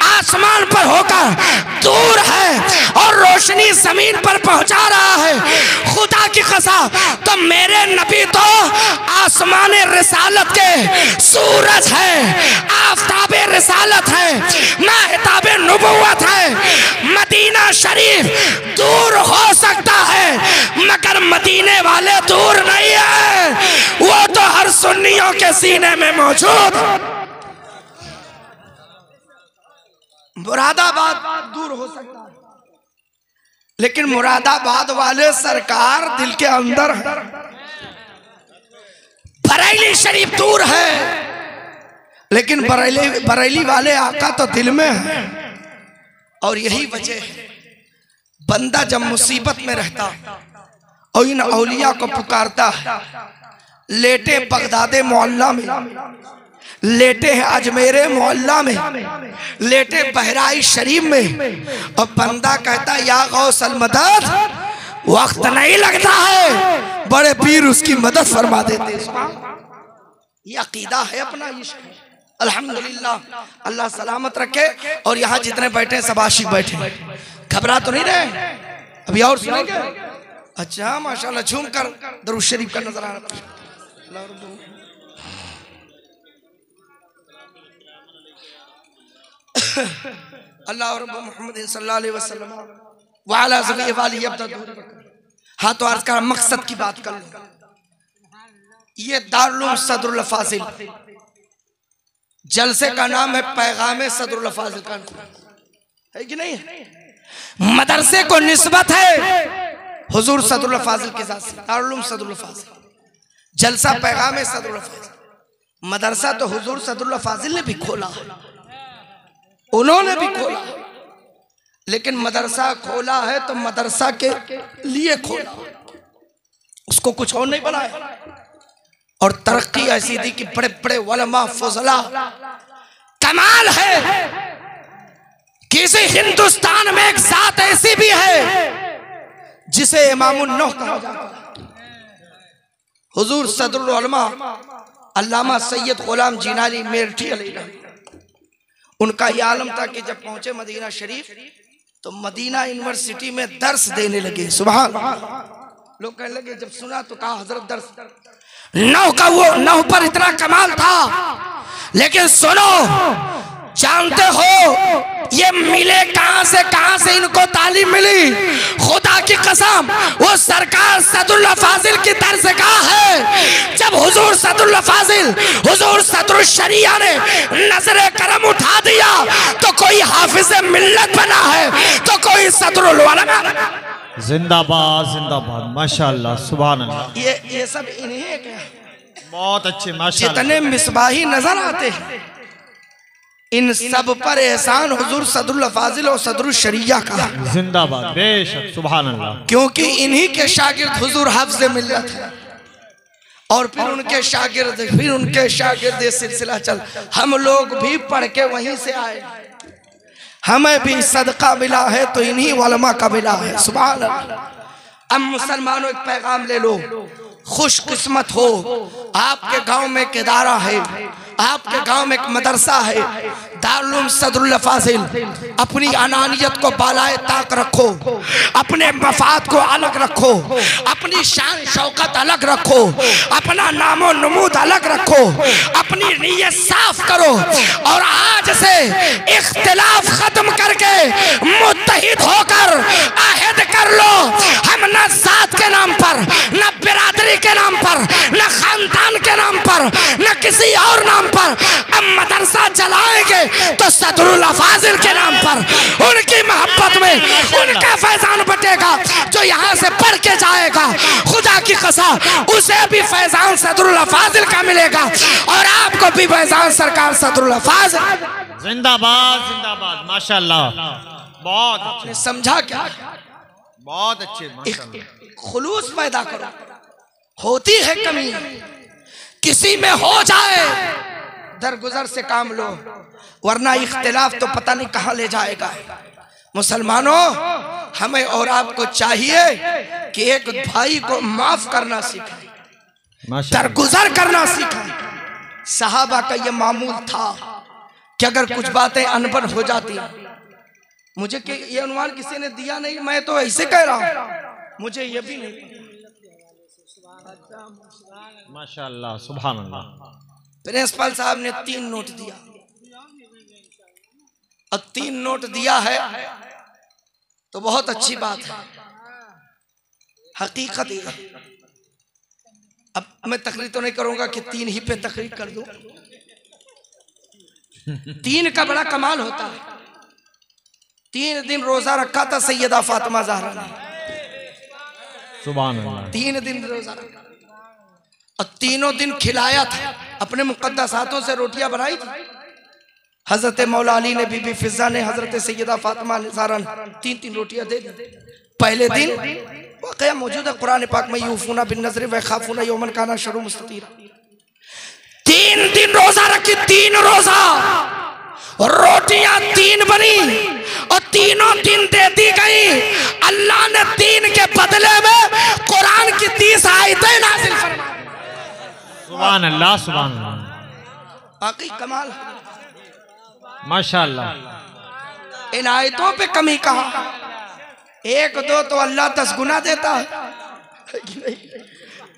आसमान पर होकर दूर है और रोशनी जमीन पर पहुंचा रहा है, खुदा की कसम, तो मेरे नबी तो आसमान रिसालत के सूरज है, आफताब रिसालत है, महताब नबुव्वत है। मदीना शरीफ दूर हो सकता है मगर मदीने वाले दूर नहीं है, वो तो हर सुन्नियों के सीने में मौजूद। मुरादाबाद दूर हो सकता है लेकिन मुरादाबाद वाले सरकार दिल के अंदर है। बरेली शरीफ दूर है लेकिन बरेली वाले आका तो दिल में है। और यही वजह है, बंदा जब मुसीबत में रहता और इन औलिया को पुकारता है, लेटे बगदादे मोहल्ला में, लेटे हैं अजमेरे मोहल्ला में, लेटे बहराइच शरीफ में, और बंदा कहता या गौसल मदद, वक्त नहीं लगता है, बड़े पीर उसकी मदद फरमा देते। ये अकीदा है अपना। अल्हम्दुलिल्लाह, अल्लाह सलामत रखे। और यहाँ जितने बैठे हैं सब आशिक बैठे, घबरा तो नहीं रहे? अभी और सुनेंगे? अच्छा माशाल्लाह, झूम कर दरूद शरीफ का नजर आ रहा। अल्लाह और मोहम्मद सल्लल्लाहु अलैहि वसल्लम वाला ज़ली वाली यब्दा। हाँ तो अर्ज का मकसद की बात कर लो। ये दारुल सदरुल फाजिल, जलसे का नाम है पैगाम सदरुल फाजिल का है कि नहीं? मदरसे को निस्बत है हुजूर सदरुल फाजिल के साथ, दारुल सदरुल फाजिल, जलसा पैगाम सदरुल फाजिल। मदरसा तो हुजूर सदरुल फाजिल ने भी खोला, उन्होंने भी खोला, लेकिन मदरसा खोला है तो मदरसा के लिए खोला, उसको कुछ और नहीं बनाया। और तरक्की ऐसी दी कि बड़े बड़े उलमा फजला, कमाल है। किसी हिंदुस्तान में एक जात ऐसी भी है जिसे इमामुन नौह कहा जाता है। हुजूर सदरुल उलमा अल्लामा सैयद गुलाम जिनानी मेरठी अलैहि, उनका यह आलम था कि जब पहुंचे मदीना शरीफ तो मदीना यूनिवर्सिटी में दर्स देने लगे। सुभान अल्लाह। लोग कहने लगे, जब सुना तो कहा हजरत दर्स, नौ का वो नौ पर इतना कमाल था, लेकिन सुनो, जानते हो ये मिले कहां से इनको तालीम मिली? खुदा की कसम, वो सरकार सदरुल फाजिल की दर्स गाह है। जब हुजूर सदरुल फाजिल, हुजूर सदरुल शरिया ने नजरे करम उठा दिया तो कोई हाफिज मिल्लत बना है, तो कोई सदरुल उलमा। जिंदाबाद जिंदाबाद, माशाल्लाह, सुभान अल्लाह। ये सब इन्हीं के बहुत अच्छे, माशाल्लाह। जितने मिसबाही नजर आते हैं, इन सब पर एहसान हुजूर सदरुल फाजिल और सदरुल शरिया का। जिंदाबाद, बेशक, सुभान अल्लाह। क्योंकि इन्हीं के शागिर्द हुजूर हाफिज मिल्लत है, और फिर उनके शागिर्द ये सिलसिला चल। हम लोग भी पढ़ के वहीं से आए, हमें भी सदका मिला है तो इन्हीं उलमा का मिला है। सुभान अल्लाह। अब मुसलमानों, एक पैगाम ले लो, खुशकिस्मत हो, आपके गांव में एक इदारा है, आपके गांव में एक मदरसा है, दारुल सदरुल फाजिल। अपनी अनानियत को बालाए ताक रखो, अपने मफाद को अलग रखो, अपनी शान शौकत अलग रखो, अपना नामो नमूद अलग रखो, अपनी नीयत साफ करो, और आज से इख्तिलाफ खत्म करके मुत्तहिद होकर अहद कर लो। हम न जात के नाम पर, न बिरादरी के नाम पर, न खानदान के नाम पर, न किसी और नाम पर अब मदरसा चलाएंगे तो सदरुल फाजिल के नाम पर। उनकी मोहब्बत में उनका फैजान बटेगा, जो यहाँ से पढ़ के जाएगा, खुदा की कसम, उसे भी फैजान सदरुल फाजिल का मिलेगा, और आपको भी फैजान सरकार सदरुल फाजिल। जिंदाबाद जिंदाबाद, माशाल्लाह, बहुत अच्छे। समझा क्या? बहुत अच्छे, माशाल्लाह। खुलूस पैदा करो। होती है कमी, किसी में हो जाए दरगुजर से काम लो, वरना इख्तिलाफ तो पता नहीं कहाँ ले जाएगा। मुसलमानों, हमें और आपको चाहिए कि एक भाई को माफ करना सीखें, दरगुजर करना सीखें। सहाबा का ये मामूल था कि अगर कुछ बातें अनबन हो जाती, मुझे ये अनुमान किसी ने दिया नहीं, मैं तो ऐसे कह रहा हूं, मुझे ये भी नहीं। माशाअल्लाह, सुभान अल्लाह। प्रिंसिपल साहब ने 3 नोट दिया, और 3 नोट दिया है तो बहुत अच्छी बात है, हकीकत है। अब मैं तकरीर तो नहीं करूंगा कि 3 ही पे तकरीर कर दूं। 3 का बड़ा कमाल होता है। 3 दिन रोजा रखा था सैयदा फातिमा ज़हरा ने, सुभान अल्लाह। 3 दिन रोजा रखा और तीनों दिन खिलाया था, अपने मुकद्दस हाथों से रोटियां बनाई थी। हजरत मौला अली ने, बीबी फिजा ने, हजरत सैयदा फातिमा ज़हरा ने 3-3 रोटियां दे दी। पहले दिन वाक़या मौजूद है कुरान पाक में, यूफूना बिन नज़र व खाफूना यौमन काना शर्रुहु मुस्ततीरा। 3 दिन रोजा रखी, 3 रोजा, रोटियां 3 बनी और तीनों दिन दे दी गई। अल्लाह ने 3 के बदले में कुरान की 30 आयतें नाज़िल फरमाई। सुभान अल्लाह, सुभान अल्लाह, बाकी कमाल माशाअल्लाह। इन आयतों पे कमी कहाँ? 1-2 तो अल्लाह 10 गुना देता है,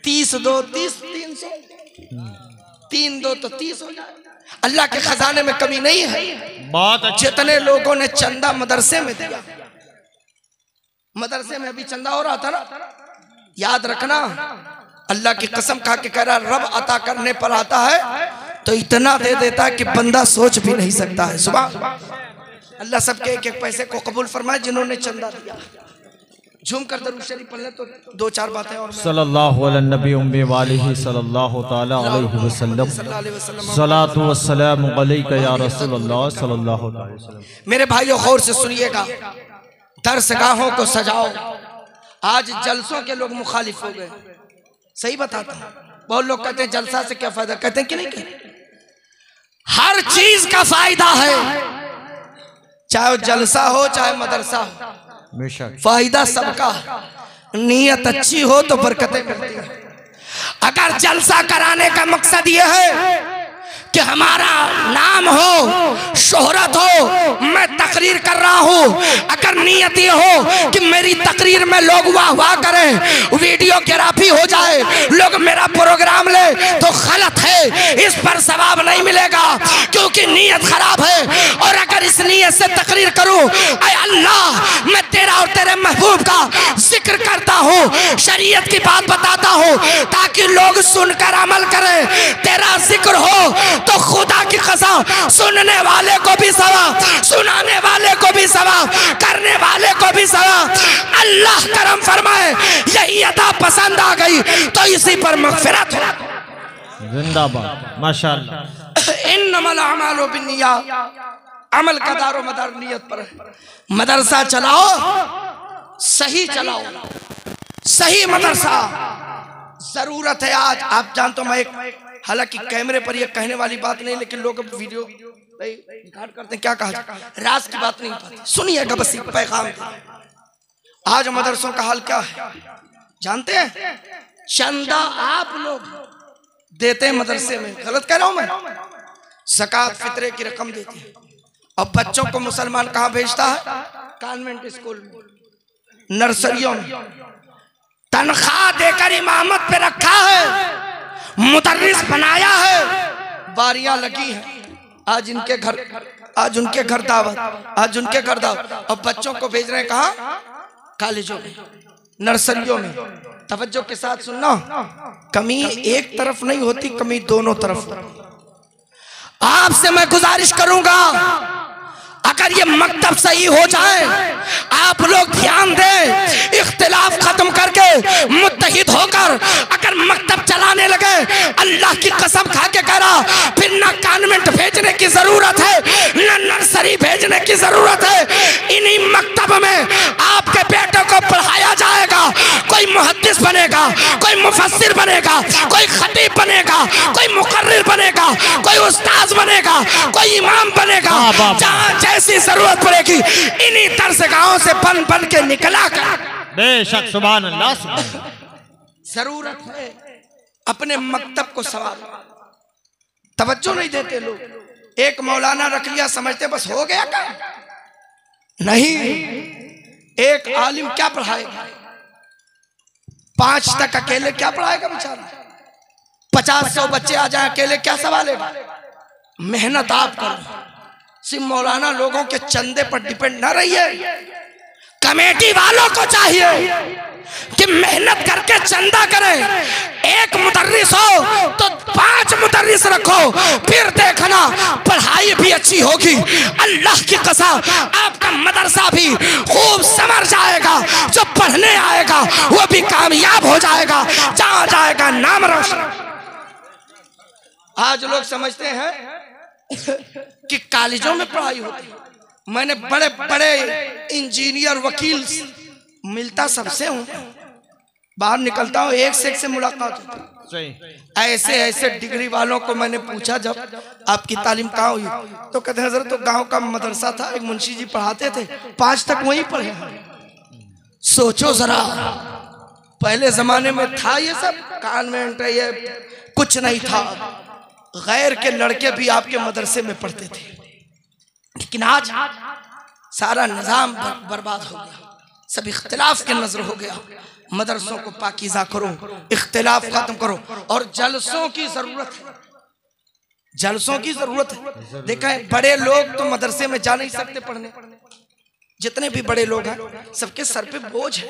30-2 30 300, 3-2 तो 30 हो जाए। अल्लाह के खजाने में कमी नहीं है। बहुत अच्छे। जितने लोगों ने चंदा मदरसे में दिया, मदरसे में अभी चंदा हो रहा था ना, याद रखना, अल्लाह की कसम खा के कह रहा, रब अता करने पर आता है तो इतना दे देता है कि बंदा सोच भी नहीं सकता है। सुबह अल्लाह सबके 1-1 पैसे को कबूल फरमाए जिन्होंने चंदा दिया। झूम कर दरूद शरीफ पढ़ ले तो 2-4 बातें और। सल्लल्लाहु अलैहि नबी उम्मी वालिही सल्लल्लाहु ताला अलैहि वसल्लम, सलातु वस्सलामु अलैका या रसूलल्लाह सल्लल्लाहु अलैहि वसल्लम। मेरे भाइयों गौर से सुनिएगा, दरसगाहों को सजाओ। आज जलसों के लोग मुखालिफ हो गए, सही बताता हूं। बहुत लोग कहते हैं जलसा से क्या फायदा, कहते हैं कि नहीं कहते? हर चीज का फायदा है, चाहे वो जलसा हो चाहे मदरसा हो, बेशक फायदा सबका। नीयत अच्छी हो तो बरकतें मिलती है। अगर जलसा कराने का मकसद यह है कि हमारा नाम हो, शोहरत हो, मैं तकरीर कर रहा हूँ, अगर नीयत ये हो कि मेरी तकरीर में लोग वाह वाह करें, वीडियोग्राफी हो जाए, लोग मेरा प्रोग्राम ले, तो गलत है, इस पर सवाब नहीं मिलेगा क्योंकि नीयत खराब है। और अगर इस नीयत से तकरीर करूँ, ऐ अल्लाह मैं तेरा और तेरे महबूब का जिक्र करता हूँ, शरीयत की बात बताता हूँ ताकि लोग सुनकर अमल करें, तेरा जिक्र हो तो खुदा की कसम सुनने वाले को भी सवाब, सुनाने वाले को भी सवाब, करने वाले को भी सवाब। अल्लाह करम फरमाए, यही अदा पसंद आ गई तो इसी पर मगफिरत हो। जिंदाबाद, माशाअल्लाह। इन्नमल अमालु बिन्नियात, अमल का दारो मदार नियत पर है। मदरसा चलाओ, सही चलाओ, सही मदरसा जरूरत है। आज आप जानते हो, मैं हालांकि कैमरे पर ये कहने वाली बात नहीं, लेकिन लोग अब वीडियो रिकॉर्ड करते हैं, क्या कहा, राज की बात नहीं पाती, सुनिएगा बस एक पैगाम। आज मदरसों का हाल क्या है जानते हैं? चंदा आप लोग देते हैं मदरसे में, गलत कह रहा हूं मैं, ज़कात फितरे की रकम देते हैं, और बच्चों को मुसलमान कहाँ भेजता है? कॉन्वेंट स्कूल में, नर्सरियों में, तनख्वाह देकर इमामत पे रखा है, मुदर्रिस बनाया है, बारियां लगी हैं। आज इनके घर, आज उनके घर दावत, आज उनके घर दावत, और बच्चों को भेज रहे हैं कहाँ? कॉलेजों में, नर्सरियों में। तवज्जो के साथ सुनना, कमी एक तरफ नहीं होती, कमी दोनों तरफ। आपसे मैं गुजारिश करूंगा, अगर ये मकतब सही हो जाए, आप लोग ध्यान दें, इख्तिलाफ खत्म करके मुत्तहिद होकर अगर मकतब चलाने लगे, अल्लाह की कसम खा के कह रहा, फिर ना कॉन्वेंट भेजने की जरूरत है, ना नर्सरी भेजने की जरूरत है। इन्हीं मकतब में आपके बेटों को पढ़ाया जाएगा। कोई कोई मुहद्दिस बनेगा, कोई मुफस्सिर बनेगा, कोई खतीब बनेगा, कोई मुकर्रिर बनेगा, कोई उस्ताद बनेगा, कोई इमाम बनेगा। जहाँ जैसी जरूरत पड़ेगी इन्हीं दरसगाहों से बन बन के निकला कर। बेशक, सुभान अल्लाह, सुभान अल्लाह। जरूरत है अपने मकतब को सवार, तवज्जो नहीं देते लोग। एक मौलाना रख लिया, समझते बस हो गया काम। नहीं, एक आलिम क्या पढ़ाएगा? 5 तक अकेले क्या पढ़ाएगा बेचारा? 50-100 बच्चे आ जाए अकेले क्या संभालेगा? मेहनत आप करो। सिर्फ मौलाना लोगों के चंदे पर डिपेंड न रहिए। कमेटी वालों को चाहिए कि मेहनत करके चंदा करें। एक मुदर्रिस हो तो 5 मुदर्रिस रखो, फिर देखना पढ़ाई भी अच्छी होगी। अल्लाह की कसम, आपका मदरसा भी खूब संवर जाएगा। जो पढ़ने आएगा वो भी कामयाब हो जाएगा, जहाँ जाएगा नाम रोशन। आज लोग समझते हैं कि कॉलेजों में पढ़ाई होती है। मैंने बड़े बड़े इंजीनियर, वकील मिलता सबसे हूँ, बाहर निकलता हूँ, एक से मुलाकात होती। ऐसे ऐसे डिग्री वालों को मैंने पूछा जब आपकी तालीम कहाँ हुई, तो कहते हैं तो गांव का मदरसा था, एक मुंशी जी पढ़ाते थे, 5 तक वहीं पढ़े। सोचो जरा, पहले जमाने में था ये सब, कॉन्वेंट ये कुछ नहीं था। गैर के लड़के भी आपके मदरसे में पढ़ते थे। लेकिन आज सारा निजाम बर्बाद हो गया, सब इख्तिलाफ के नजर हो गया। मदरसों को पाकीज़ा करो, इख्तिलाफ खत्म करो। और जलसों की जरूरत है, जलसों की जरूरत है। देखा है, बड़े लोग तो मदरसे में जा नहीं सकते पढ़ने। जितने भी बड़े लोग हैं सबके सर पे बोझ है,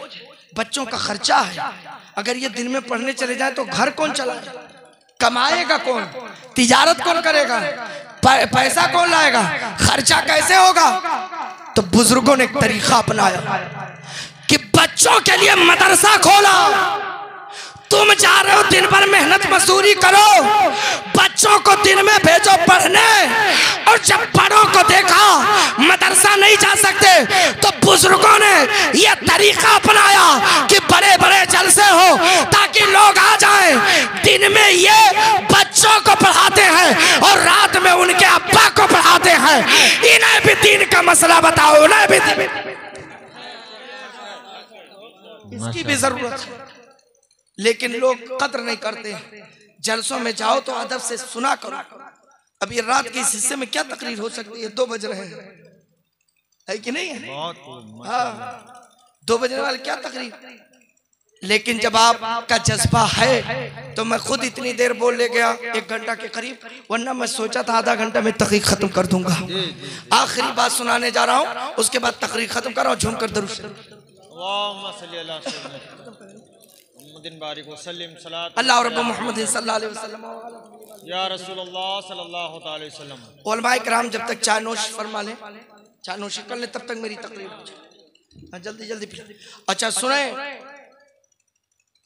बच्चों का खर्चा है। अगर ये दिन में पढ़ने चले जाए तो घर कौन चलाएगा? कमाएगा कौन? तिजारत कौन करेगा? पैसा कौन लाएगा? खर्चा कैसे होगा? तो बुजुर्गों ने एक तरीका अपनाया कि बच्चों के लिए मदरसा खोला। तुम जा रहे हो दिन भर मेहनत मजदूरी करो, बच्चों को दिन में भेजो पढ़ने। और जब बड़ों को देखा मदरसा नहीं जा सकते तो बुजुर्गों ने यह तरीका अपनाया कि बड़े बड़े जलसे हो ताकि लोग आ जाएं। दिन में ये बच्चों को पढ़ाते हैं और रात में उनके अब्बा को पढ़ाते हैं। इन्हें भी दीन का मसला बताओ, उन्हें भी इसकी भी जरूरत है। लेकिन लोग कद्र नहीं करते। जलसों में जाओ तो अदब से सुना करो। अभी रात के इस हिस्से में क्या तकरीर हो सकती है? 2 बज रहे हैं, है कि नहीं है? हाँ, 2 बजने वाले क्या तकरीर। लेकिन जब आपका जज्बा है तो मैं खुद इतनी देर बोल ले गया, 1 घंटा के करीब, वरना मैं सोचा था आधा घंटा में तकरीर खत्म कर दूंगा। आखिरी बात सुनाने जा रहा हूँ, उसके बाद तकरीर खत्म कर रहा हूँ। झूम कर दरूद अल्लाह रब्बु मोहम्मद सल्लल्लाहु अलैहि वसल्लम या रसूलुल्लाह सल्लल्लाहु अलैहि वसल्लम। उलमाए किराम जब तक चाय नोश फरमा ले, चाय नोशी कर ले, तब तक मेरी तकरीर हो जाए। जल्दी जल्दी। अच्छा सुने,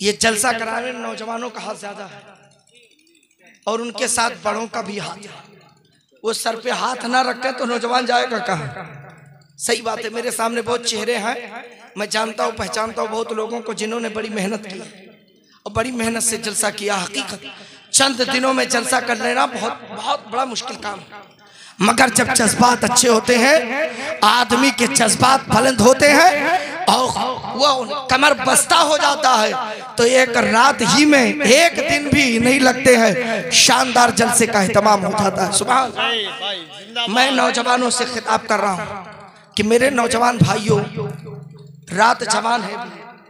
ये जलसा कराने में नौजवानों का हाथ ज्यादा है और उनके साथ बड़ों का भी हाथ है। वो सर पे हाथ ना रखे तो नौजवान जाएगा कहाँ? सही बात है। मेरे सामने बहुत चेहरे हैं, मैं जानता हूँ, पहचानता हूँ बहुत लोगों को जिन्होंने बड़ी मेहनत की और बड़ी मेहनत से जलसा किया। हकीकत चंद दिनों में जलसा कर लेना बहुत बहुत बड़ा मुश्किल काम है। मगर जब जज्बात अच्छे होते हैं, आदमी के जज्बात बुलंद होते हैं और वो कमर बस्ता हो जाता है, तो एक रात ही में, एक दिन भी नहीं लगते हैं, शानदार जलसे का एहतमाम हो जाता है। सुभान अल्लाह। मैं नौजवानों से खिताब कर रहा हूँ कि मेरे नौजवान भाइयों, रात जवान है,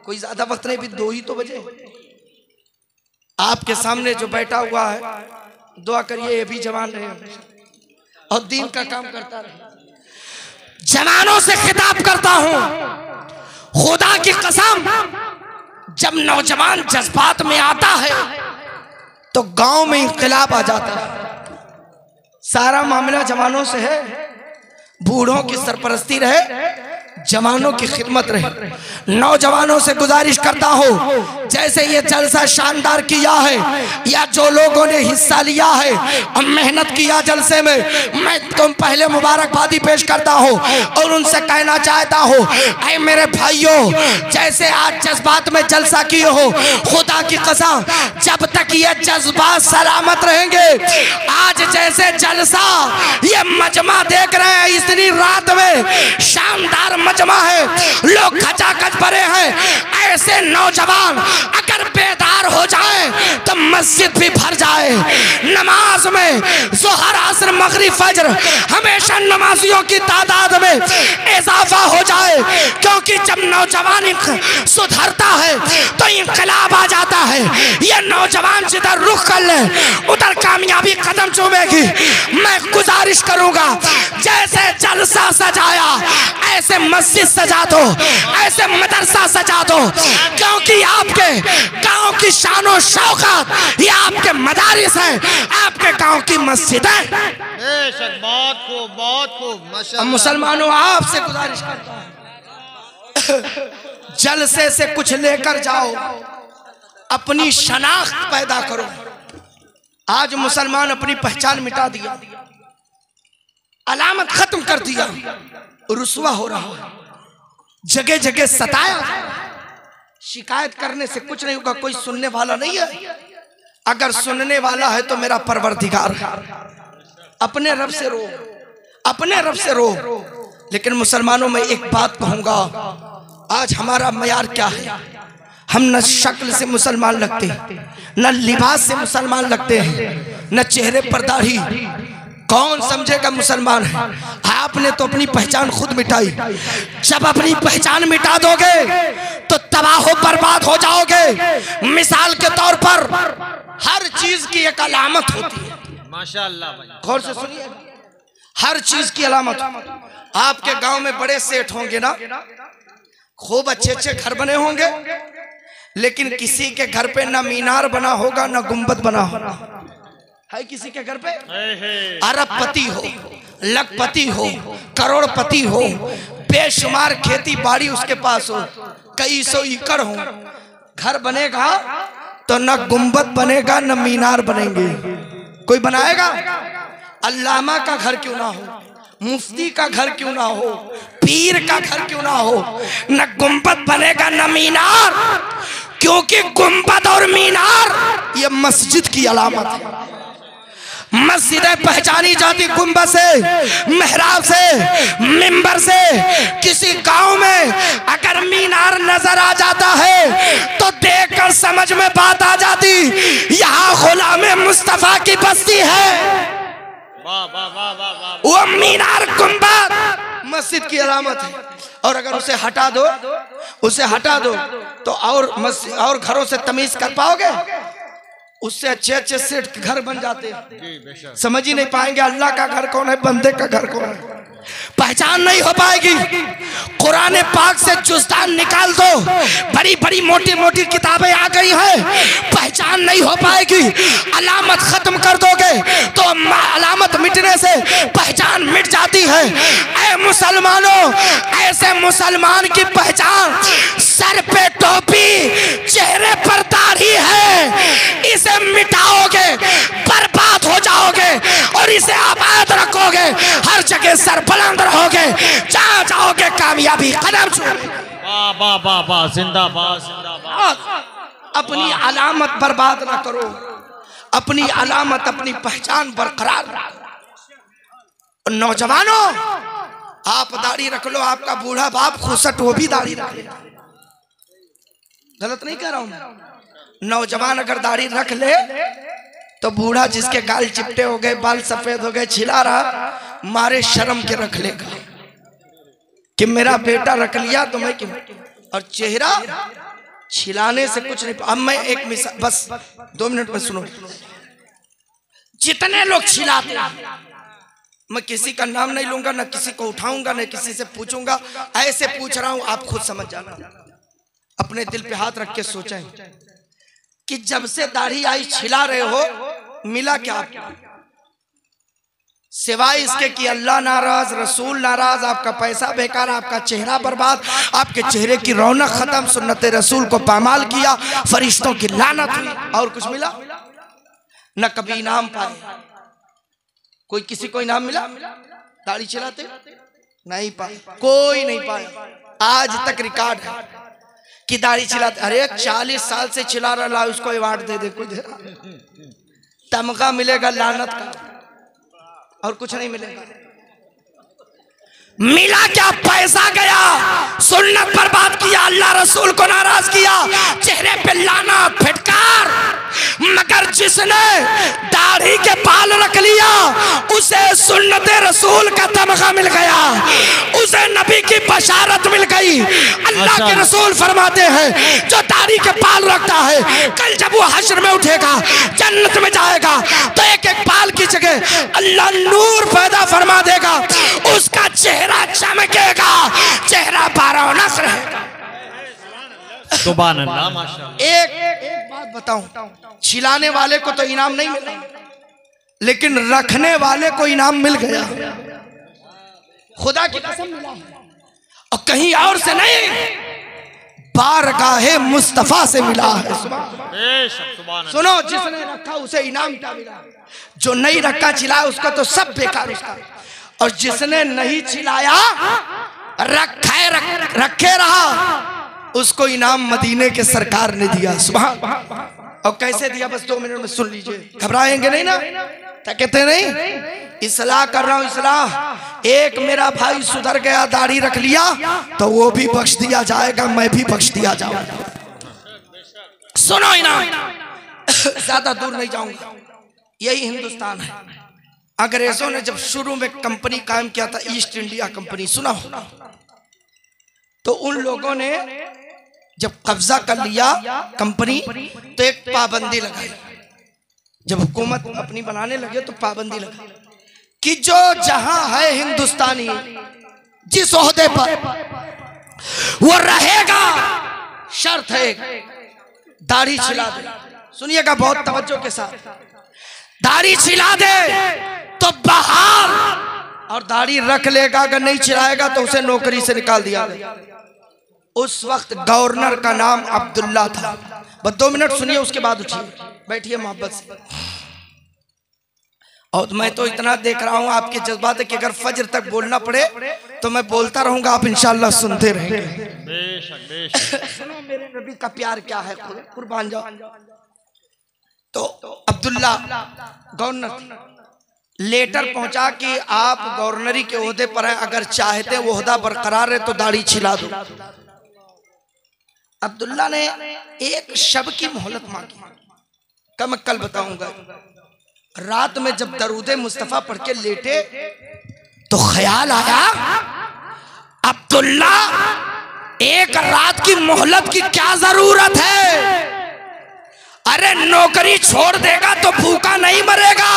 कोई ज्यादा वक्त नहीं, भी 2 ही तो बजे। आपके सामने जो बैठा हुआ है, दुआ करिए ये भी जवान रहे और दीन का काम करता रहे। जवानों से खिताब करता हूं, खुदा की कसम, जब नौजवान जज्बात में आता है तो गांव में इंकलाब आ जाता है। सारा मामला जवानों से है। बूढ़ों की सरपरस्ती रहे, जवानों की खिदमत रहे। नौजवानों से गुजारिश करता हूँ, जैसे ये जलसा शानदार किया है या जो लोगों ने हिस्सा लिया है और मेहनत किया जलसे में, मैं तुम पहले मुबारकबादी पेश करता हूँ और उनसे कहना चाहता हूँ, ऐ मेरे भाइयों, जैसे आज जज्बात में जलसा किए हो, खुदा की कसम जब तक ये जज्बात सलामत रहेंगे, आज जैसे जलसा ये मजमा देख रहे हैं, इतनी रात में शानदार मजमा है, लोग खचाखच भरे हैं। ऐसे नौजवान अगर बेदार हो जाए तो मस्जिद भी भर जाए। नमाज में ज़ोहर असर मगरिब फजर हमेशा नमाजियों की तादाद में इजाफा हो जाए, क्योंकि जब नौजवान सुधरता है तो इंकलाब आ जाता है। ये नौजवान जिधर रुख कर ले उधर कामयाबी कदम चूमेगी। मैं गुजारिश करूंगा, जैसे जलसा सजाया ऐसे मस्जिद सजा दो, ऐसे मदरसा सजा दो, क्योंकि आपके गांव की शानो शौकत ये आपके मदारिस है, आपके गांव की मस्जिद है। मुसलमानों आपसे गुजारिश करता हूं, जलसे से कुछ लेकर जाओ, अपनी शनाख्त पैदा करो। आज मुसलमान अपनी पहचान मिटा दिया, अलामत खत्म कर दिया, रुसवा हो रहा है, जगह जगह सताया। शिकायत करने से कुछ नहीं होगा, कोई सुनने वाला नहीं है। अगर सुनने वाला है तो मेरा परवरदिगार है। अपने रब से रो, अपने रब से रो। लेकिन मुसलमानों में एक बात कहूंगा, आज हमारा मयार क्या है? हम न शक्ल से मुसलमान लगते, न लिबास से मुसलमान लगते हैं, न चेहरे पर दाढ़ी। कौन समझेगा मुसलमान है? आपने तो अपनी पहचान खुद मिटाई। जब अपनी पहचान मिटा दोगे तो तबाह बर्बाद हो जाओगे। मिसाल के तौर पर हर चीज की एक अलामत होती है। माशाअल्लाह भाई, गौर से सुनिए, हर चीज की अलामत। आपके गांव में बड़े सेठ होंगे ना, खूब अच्छे अच्छे घर बने होंगे, लेकिन किसी के घर पे ना मीनार बना होगा ना गुंबद बना होगा। है किसी के घर पे अरबपति हो, लखपति हो, करोड़पति हो, बेशुमार खेती बाड़ी उसके पास हो, कई सौ एकड़ हो, घर बनेगा तो न गुंबद बनेगा न मीनार बनेंगे। कोई बनाएगा? अल्लामा का घर क्यों ना हो, मुफ्ती का घर क्यों ना हो, पीर का घर क्यों ना हो, न गुंबद बनेगा न मीनार, क्योंकि गुंबद और मीनार ये मस्जिद की अलामत है। मस्जिदें पहचानी जाती गुंबद से, मेहराब से, मिंबर से। किसी गांव में अगर मीनार नजर आ जाता है तो देखकर समझ में बात आ जाती, यहाँ गुलाम मुस्तफा की बस्ती है। वो मीनार गुंबद मस्जिद की अलामत है। और अगर उसे हटा दो, उसे हटा दो तो और घरों से तमीज कर पाओगे? उससे अच्छे अच्छे सेठ घर बन जाते हैं। समझ ही नहीं पाएंगे अल्लाह का घर कौन है, बंदे का घर कौन है, पहचान नहीं हो पाएगी। कुरान पाक से जुज़दान निकाल दो, बड़ी बड़ी मोटी मोटी किताबें आ गई हैं, पहचान नहीं हो पाएगी। अलामत खत्म कर दोगे तो अलामत मिटने से पहचान मिट जाती है। ऐ मुसलमानों, ऐसे मुसलमान की पहचान सर पे टोपी, चेहरे पर दाढ़ी है, इसे मिटाओगे बर्बाद हो जाओगे और इसे आबाद रखोगे, हर जगह सर बुलंद रहोगे, जहां जाओगे कामयाबी कदम छूओगे। वाह वाह वाह वाह, जिंदाबाद जिंदाबाद। अपनी अलामत बर्बाद ना करो, अपनी अलामत अपनी पहचान बरकरार रखो। नौजवानों, आप दाढ़ी रख लो, आपका बूढ़ा बाप खुसट वो भी दाढ़ी रख ले। गलत नहीं कह रहा हूं। नौजवान अगर दाढ़ी रख ले तो बूढ़ा जिसके गाल चिपटे हो गए, बाल सफेद हो गए, छिला रहा, मारे शर्म के रख लेगा कि मेरा बेटा रख लिया तो मैं क्यों। और चेहरा छिलाने से कुछ नहीं। अब मैं एक मिसाल, बस 2 मिनट में सुनो। जितने लोग छिलाते हैं, मैं किसी का नाम नहीं लूंगा, ना किसी को उठाऊंगा, ना किसी से पूछूंगा, ऐसे पूछ रहा हूं, आप खुद समझ जाना। अपने दिल पे हाथ रख के सोचें कि जब से दाढ़ी आई छिला रहे हो, मिला क्या आपको? सिवाय इसके कि अल्लाह नाराज, रसूल नाराज, आपका पैसा बेकार, आपका चेहरा बर्बाद, आपके चेहरे की रौनक खत्म, सुन्नत रसूल को पामाल किया, फरिश्तों की लानत हुई, और कुछ मिला न। कभी इनाम पाए कोई, किसी को इनाम मिला दाढ़ी चिल्लाते? नहीं पाए, कोई नहीं पाया। आज तक रिकॉर्ड है कि दाढ़ी चिल्लाते, अरे 40 साल से चिल्ला रहा, उसको अवार्ड दे दे, कोई दे रहा, तमगा मिलेगा लानत का, और कुछ नहीं मिलेगा। मिला क्या? पैसा गया, सुन्नत बर्बाद किया, अल्लाह रसूल को नाराज किया, चेहरे पे लानत, फिटकार। मगर जिसने दाढ़ी के बाल रख लिया उसे सुन्नत रसूल का तमगा मिल गया, उसे नबी की बशारत मिल गई। अल्लाह के रसूल फरमाते हैं जो दाढ़ी के बाल रखता है कल जब वो हश्र में उठेगा, जन्नत में जाएगा, तो एक एक बाल की जगह अल्लाह नूर पैदा फरमा देगा, उसका चेहरा चमकेगा, चेहरा बारौनक रहेगा। सुभान अल्लाह, माशाअल्लाह। एक बात बताऊं, चिल्लाने वाले को तो इनाम नहीं मिला, लेकिन रखने वाले को इनाम मिल गया, खुदा की कसम मिला, और कहीं और से नहीं, बारगाहे मुस्तफा से मिला है। सुनो, जिसने रखा उसे इनाम क्या मिला, जो नहीं रखा चिल्लाया उसका तो सब बेकार उसका, और जिसने नहीं चिल्लाया रखे रहा उसको इनाम मदीने के सरकार ने दिया। सुभान। और कैसे दिया, बस 2 मिनट में सुन लीजिए, घबराएंगे नहीं ना? क्या कहते नहीं, इस्लाह कर रहा हूं, इस्लाह। एक मेरा भाई सुधर गया, दाढ़ी रख लिया, तो वो भी बख्श दिया जाएगा, मैं भी बख्श दिया जाऊंगा। सुनो इनाम, ज्यादा दूर नहीं जाऊंगा, यही हिंदुस्तान है। अंग्रेजों ने जब शुरू में कंपनी कायम किया था, ईस्ट इंडिया कंपनी, सुना हो, तो उन लोगों ने जब कब्जा कर लिया कंपनी, तो एक पाबंदी लगाई। जब हुकूमत अपनी बनाने लगे तो पाबंदी लगाई कि जो जहां है हिंदुस्तानी, जिस ओहदे पर वो रहेगा, शर्त है दाढ़ी छिला दे। सुनिएगा बहुत तवज्जो के साथ, दाढ़ी छिला दे तो बाहर, और दाढ़ी रख लेगा, अगर नहीं छिलाएगा तो उसे नौकरी से निकाल दिया गया। उस वक्त गवर्नर का नाम अब्दुल्ला था। बस 2 मिनट सुनिए, उसके बाद उठिए, बैठिए मोहब्बत से। और मैं तो इतना देख रहा हूं आपके जज्बात है कि अगर फजर तक बोलना पड़े तो मैं बोलता रहूंगा, आप इंशाल्लाह सुनते रहेंगे। सुनो मेरे नबी का प्यार क्या है, कुर्बान जाओ। तो अब्दुल्ला गवर्नर लेटर पहुंचा कि आप गवर्नरी के ओहदे पर हैं, अगर चाहते वो ओहदा बरकरार है तो दाढ़ी छिला दो। अब्दुल्ला ने एक शब की मोहलत मांगी, कल मैं कल बताऊंगा। रात में जब दरूदे मुस्तफा पढ़ के लेटे तो ख्याल आया, अब्दुल्ला एक रात की मोहलत की क्या जरूरत है, अरे नौकरी छोड़ देगा तो भूखा नहीं मरेगा,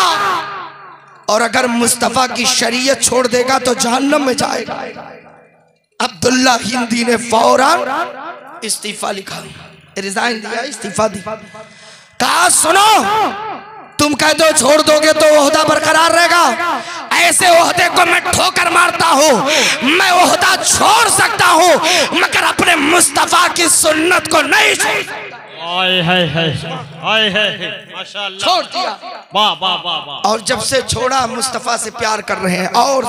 और अगर मुस्तफा की शरीयत छोड़ देगा तो जहन्नम में जाएगा। अब्दुल्ला हिंदी ने फौरन इस्तीफा लिखा, रिजाइन दिया, इस्तीफा दिया। कहा सुनो, तुम कह दो छोड़ दोगे तो ओहदा बरकरार रहेगा, ऐसे ओहदे को मैं ठोकर मारता हूँ, मैं ओहदा छोड़ सकता हूँ मगर अपने मुस्तफा की सुन्नत को नहीं छोड़ सकता। छोड़ दिया, वाह वाह वाह वाह। और जब से छोड़ा मुस्तफा से प्यार कर रहे हैं। और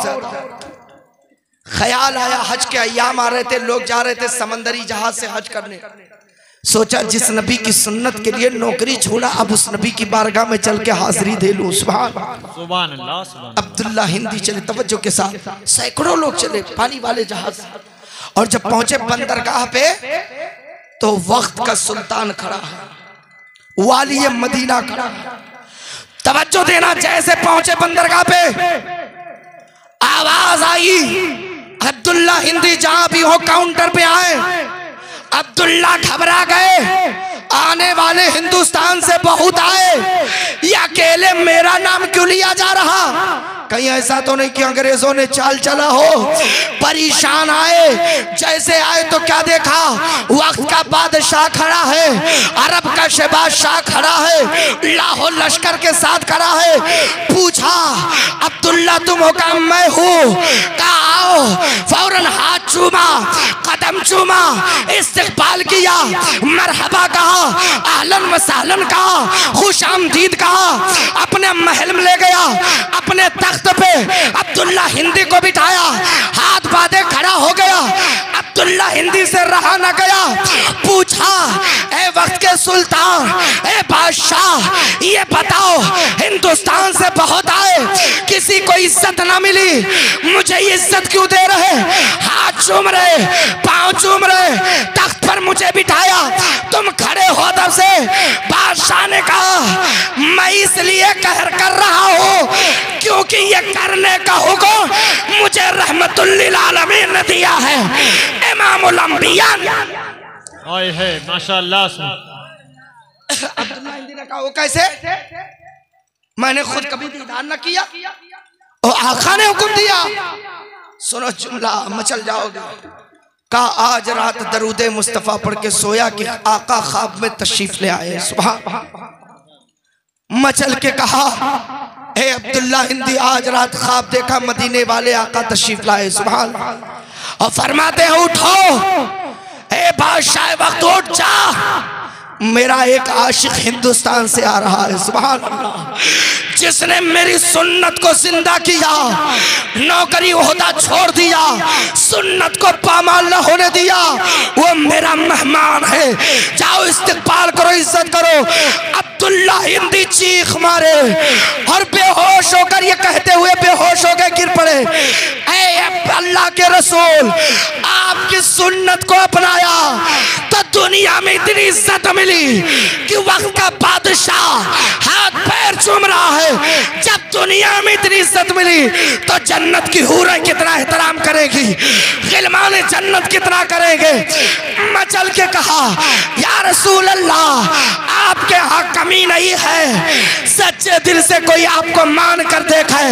ख्याल आया, हज के अय्याम आ रहे थे, लोग जा रहे थे समंदरी जहाज से हज करने, सोचा जिस नबी की सुन्नत के लिए नौकरी छोड़ा, अब उस नबी की बारगाह में चल के हाजिरी दे लूं। सुभान अल्लाह। अब्दुल्ला हिंदी चले तवज्जो के साथ, सैकड़ों लोग चले पानी वाले जहाज, और जब पहुंचे बंदरगाह पे तो वक्त का सुल्तान खड़ा है, वाली मदीना खड़ा है। तवज्जो देना, जैसे पहुंचे बंदरगाह पे आवाज आई, अब्दुल्ला हिंदी जहां भी हो काउंटर पे आए। अब्दुल्ला घबरा गए, आने वाले हिंदुस्तान से बहुत आए, ये अकेले मेरा नाम क्यों लिया जा रहा? कहीं ऐसा तो नहीं कि अंग्रेजों ने चाल चला हो? परेशान आए, जैसे आए तो क्या देखा? वक्त का बादशाह खड़ा है, अरब का शहबाज शाह खड़ा है, लाहौर लश्कर के साथ खड़ा है। पूछा अब्दुल्ला तुम हो? का मैं हूँ। कहा आओ। फौरन हाथ चूमा, कदम चूमा, इस्तकबाल किया, मरहबा कहा, आहलन व सहलन कहा, खुश आमदीद कहा। अपने महल में ले गया, अपने तख्त पे अब्दुल्ला हिंदी को बिठाया, हाथ बांधे खड़ा हो गया। अब्दुल्ला हिंदी से रहा न गया, पूछा ए वक्त के सुल्तान, ए बादशाह, ये बताओ हिंदुस्तान से बहुत आए, किसी को इज्जत ना मिली, मुझे इज्जत क्यों दे रहे? हाथ चूम रहे, पांव चूम रहे, तख्त पर मुझे बिठाया, तुम खड़े हो तब से। बादशाह ने कहा मैं इसलिए कहर कर रहा हूँ क्योंकि ये करने का हुक्म मुझे रहमतुल लिल आलमीन ने दिया है, इमामुल अंबिया है। माशाअल्लाह। अब्दुल्ला हिंदी ने कहा वो कैसे? मैंने खुद कभी दीदार न किया और आका ने हुक्म दिया। सुनो जुमला, मचल जाओगे। कहा आज रात दरूदे मुस्तफा पढ़ के सोया कि आका ख्वाब में तशरीफ ले आए। सुभान। मचल के कहा ए अब्दुल्ला हिंदी, आज रात ख्वाब देखा मदीने वाले आका तशरीफ लाए। सुभान। और फरमाते हैं उठो ए बादशाह वक्त, उठ जा, मेरा एक आशिक हिंदुस्तान से आ रहा है। सुभान अल्लाह। जिसने मेरी सुन्नत को जिंदा किया, नौकरी ओहदा छोड़ दिया, सुन्नत को पामाल न होने दिया, वो मेरा मेहमान है। जाओ इस्तकबाल करो, इज्जत करो। अब्दुल्ला हिंदी चीख मारे और बेहोश होकर ये कहते हुए बेहोश हो गए, गिर पड़े। ऐ अल्लाह के रसूल, आपकी सुन्नत को अपनाया तो दुनिया में इतनी इज्जत मिली कि वक्त का बादशाह हाथ पैर चूम रहा है। जब दुनिया में इतनी इज्जत मिली तो जन्नत की हूरें कितना एहतराम करेगी, गिलमान जन्नत कितना करेंगे। मचल के कहा या रसूल अल्लाह, आपके यहाँ कमी नहीं है, सच्चे दिल से कोई आपको मान कर देखे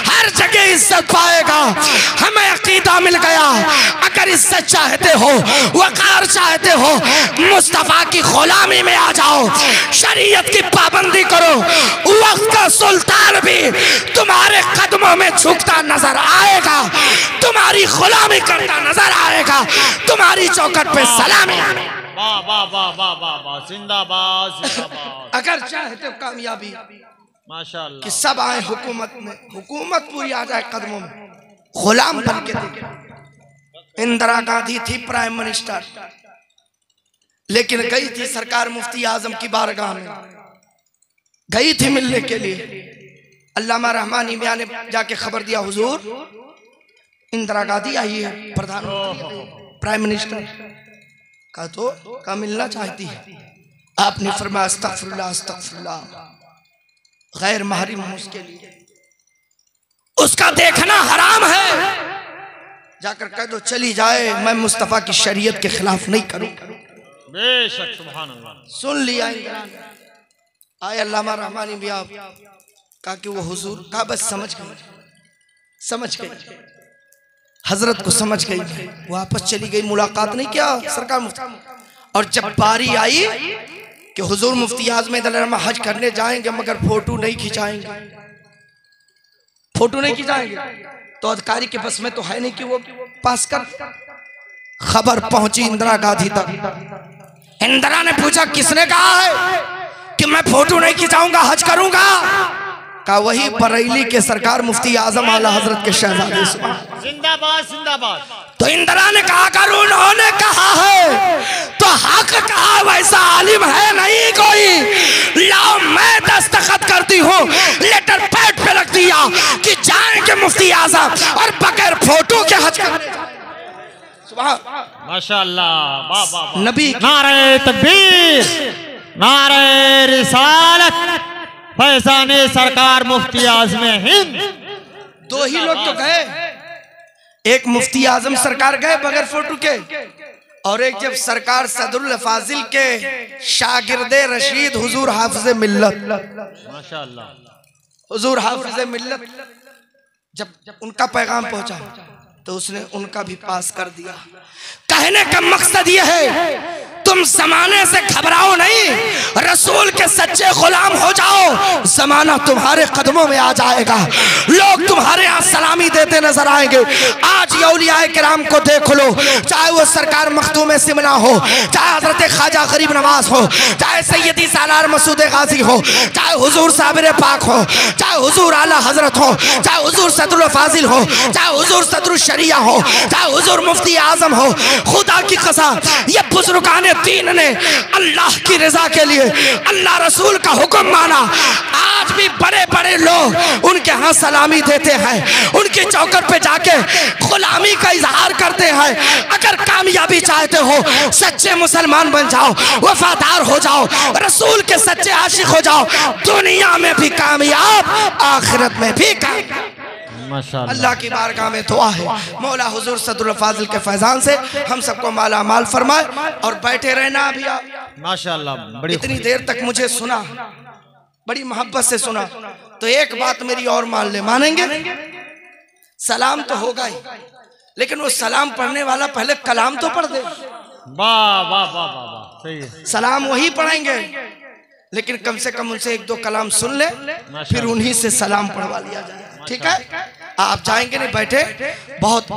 हर जगह इज्जत पाएगा। हमें अकीदा मिल गया, अगर इज्जत चाहते हो, वकार चाहते हो, मुस्तफा की गुलामी में आ जाओ, शरीयत की पाबंदी करो। वक्त का सुल्तान भी तुम्हारे कदमों में झुकता नजर आएगा, तुम्हारी गुलामी करता नजर आएगा, तुम्हारी चौखट पे सलामी। वाह वाह वाह वाह वाह वाह, जिंदाबाद जिंदाबाद। अगर चाहते हो कामयाबी, माशाअल्लाह, कि सब आए हुकूमत में, हुकूमत पूरी आ जाए कदमों में, गुलाम बन के देखे। इंदिरा गांधी थी प्राइम मिनिस्टर, लेकिन गई थी सरकार मुफ्ती आजम की बारगाह में, गई थी मिलने के लिए। अल्लामा रहमानी मियां ने जाके खबर दिया, हुजूर इंदिरा गांधी आई है, प्रधानमंत्री प्राइम मिनिस्टर। कहा तो का मिलना चाहती है। आपने फरमाया अस्तगफिरुल्लाह अस्तगफिरुल्लाह, गैर महरम उसके लिए उसका देखना हराम है। जाकर कह दो चली जाए, मैं मुस्तफा की शरीयत के खिलाफ नहीं करूं। बेशक, सुभान अल्लाह। सुन लिया आए अल्लामा रहमानी भी आप कहा कि वो हुजूर का बस समझ गई, समझ गई, हजरत को समझ गई, वापस चली गई, मुलाकात नहीं किया सरकार मुफ्ती। और जब बारी आई कि हुजूर मुफ्ती आज़म दलरमा हज करने जाएंगे मगर फोटो नहीं खिंचाएंगे, फोटो नहीं खिंचाएंगे, तो अधिकारी के बस में तो है नहीं कि वो पास कर। खबर पहुंची इंदिरा गांधी तक। इंदिरा ने पूछा किसने कहा है कि मैं फोटो नहीं खिंचाऊंगा, हज करूंगा? का वही बरेली के सरकार मुफ्ती आजम आला हजरत के शहजादे। जिंदाबाद जिंदाबाद। तो इंदिरा ने कहा अगर उन्होंने कहा है तो हक कहा, वैसा आलिम है नहीं कोई। लाओ मैं दस्तखत करती हूँ, लेटर पैड पे रख दिया कि जाएंगे मुफ्ती आजम और बगैर फोटो के हज करने। माशाअल्लाह, वाह वाह। नबी नारे तकबीर, नारे रिसालत, फैजाने सरकार मुफ्ती आज़म हिंद। दो ही लोग तो गए, एक मुफ्ती आजम सरकार गए बगैर फोटो के, और एक जब सरकार सदरुल फाजिल के शागिर्दे रशीद हुजूर हाफिज़े मिल्लत, माशाअल्लाह, हुजूर हाफिज़े मिल्लत जब उनका पैगाम पहुंचा तो उसने उनका भी पास कर दिया। कहने का मकसद यह है तुम जमाने से घबराओ नहीं, रसूल के सच्चे गुलाम हो जाओ, जमाना तुम्हारे कदमों में आ जाएगा, लोग तुम्हारे यहाँ सलामी देते नजर आएंगे। आज ये औलियाए किराम को देख लो, चाहे वो सरकार मखदूम सिमना हो, चाहे हजरत ख्वाजा गरीब नवाज हो, चाहे सैयदी सालार मसूद गाजी हो, चाहे हुजूर साबिर पाक हो, चाहे हुजूर आला हजरत हो, चाहे हुजूर सदरुल फाजिल हो, चाहे हुजूर सदरुल शरिया हो, चाहे हुजूर मुफ्ती आजम हो, खुदा की कसम ये बुजुर्गान दीन ने अल्लाह की रजा के लिए अल्लाह रसूल का हुक्म माना। आज भी बड़े बड़े लोग उनके यहाँ सलामी देते हैं, उनकी चौखट पे जाके गुलामी का इजहार करते हैं। अगर कामयाबी चाहते हो, सच्चे मुसलमान बन जाओ, वफादार हो जाओ, रसूल के सच्चे आशिक हो जाओ, दुनिया में भी कामयाब, आखिरत में भी कामयाब। अल्लाह की बारगाह में दुआ है मौला हुजूर सदरुल फाजिल के फैजान से हम सबको माला माल फरमाए। और बैठे रहना अभी आप माशाअल्लाह, इतनी देर तक मुझे सुना, बड़ी मोहब्बत से सुना, तो एक बात मेरी और मान ले, मानेंगे? सलाम तो होगा ही, लेकिन वो सलाम पढ़ने वाला पहले कलाम तो पढ़ दे। वाह वाह वाह वाह, सही है। सलाम वही पढ़ेंगे, लेकिन कम से कम उनसे एक दो कलाम सुन ले, फिर उन्हीं से सलाम पढ़वा लिया जाए। ठीक है, आप जाएंगे नहीं, बैठे बहुत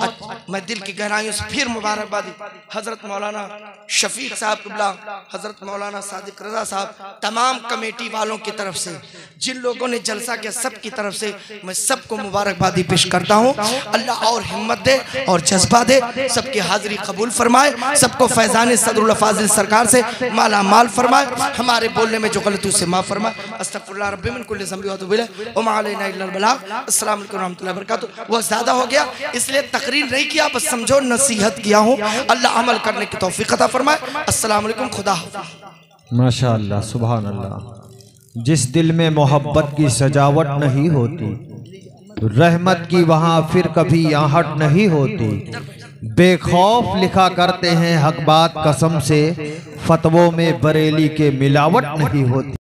मैं दिल की गहराइयों से फिर मुबारकबादी हजरत मौलाना शफीक साहब क़िबला, हजरत मौलाना सादिक रजा साहब, तमाम कमेटी वालों की तरफ से, जिन लोगों ने जलसा किया, सब की तरफ से मैं सबको मुबारकबादी पेश करता हूँ। अल्लाह और हिम्मत दे और जज्बा दे, सबकी हाजिरी कबूल फरमाए, सबको फैज़ान सदरुल फाजिल सरकार से माला माल फरमाए, हमारे बोलने में जो गलती उससे माफ़ फरमाए। अस्तगफिरुल्लाह रब्बी मिन कुल्ली ज़ंबि व अतूबु इलैह व मा अलैना इल्लल बलाग। अस्सलामु अलैकुम व रहमतुल्लाहि व बरकातुहू। वो ज़्यादा हो गया इसलिए तकरीर नहीं किया, बस समझो नसीहत किया हूँ। अल्लाह अमल करने की तौफीक अता फरमाए। अस्सलामु अलैकुम, खुदा हाफ़िज़। माशाअल्लाह, सुभान अल्लाह। जिस दिल में मोहब्बत की सजावट नहीं होती, रहमत की वहाँ फिर कभी आहट नहीं होती। बेखौफ लिखा करते हैं हक बात कसम से, फतवों में बरेली के मिलावट नहीं होती।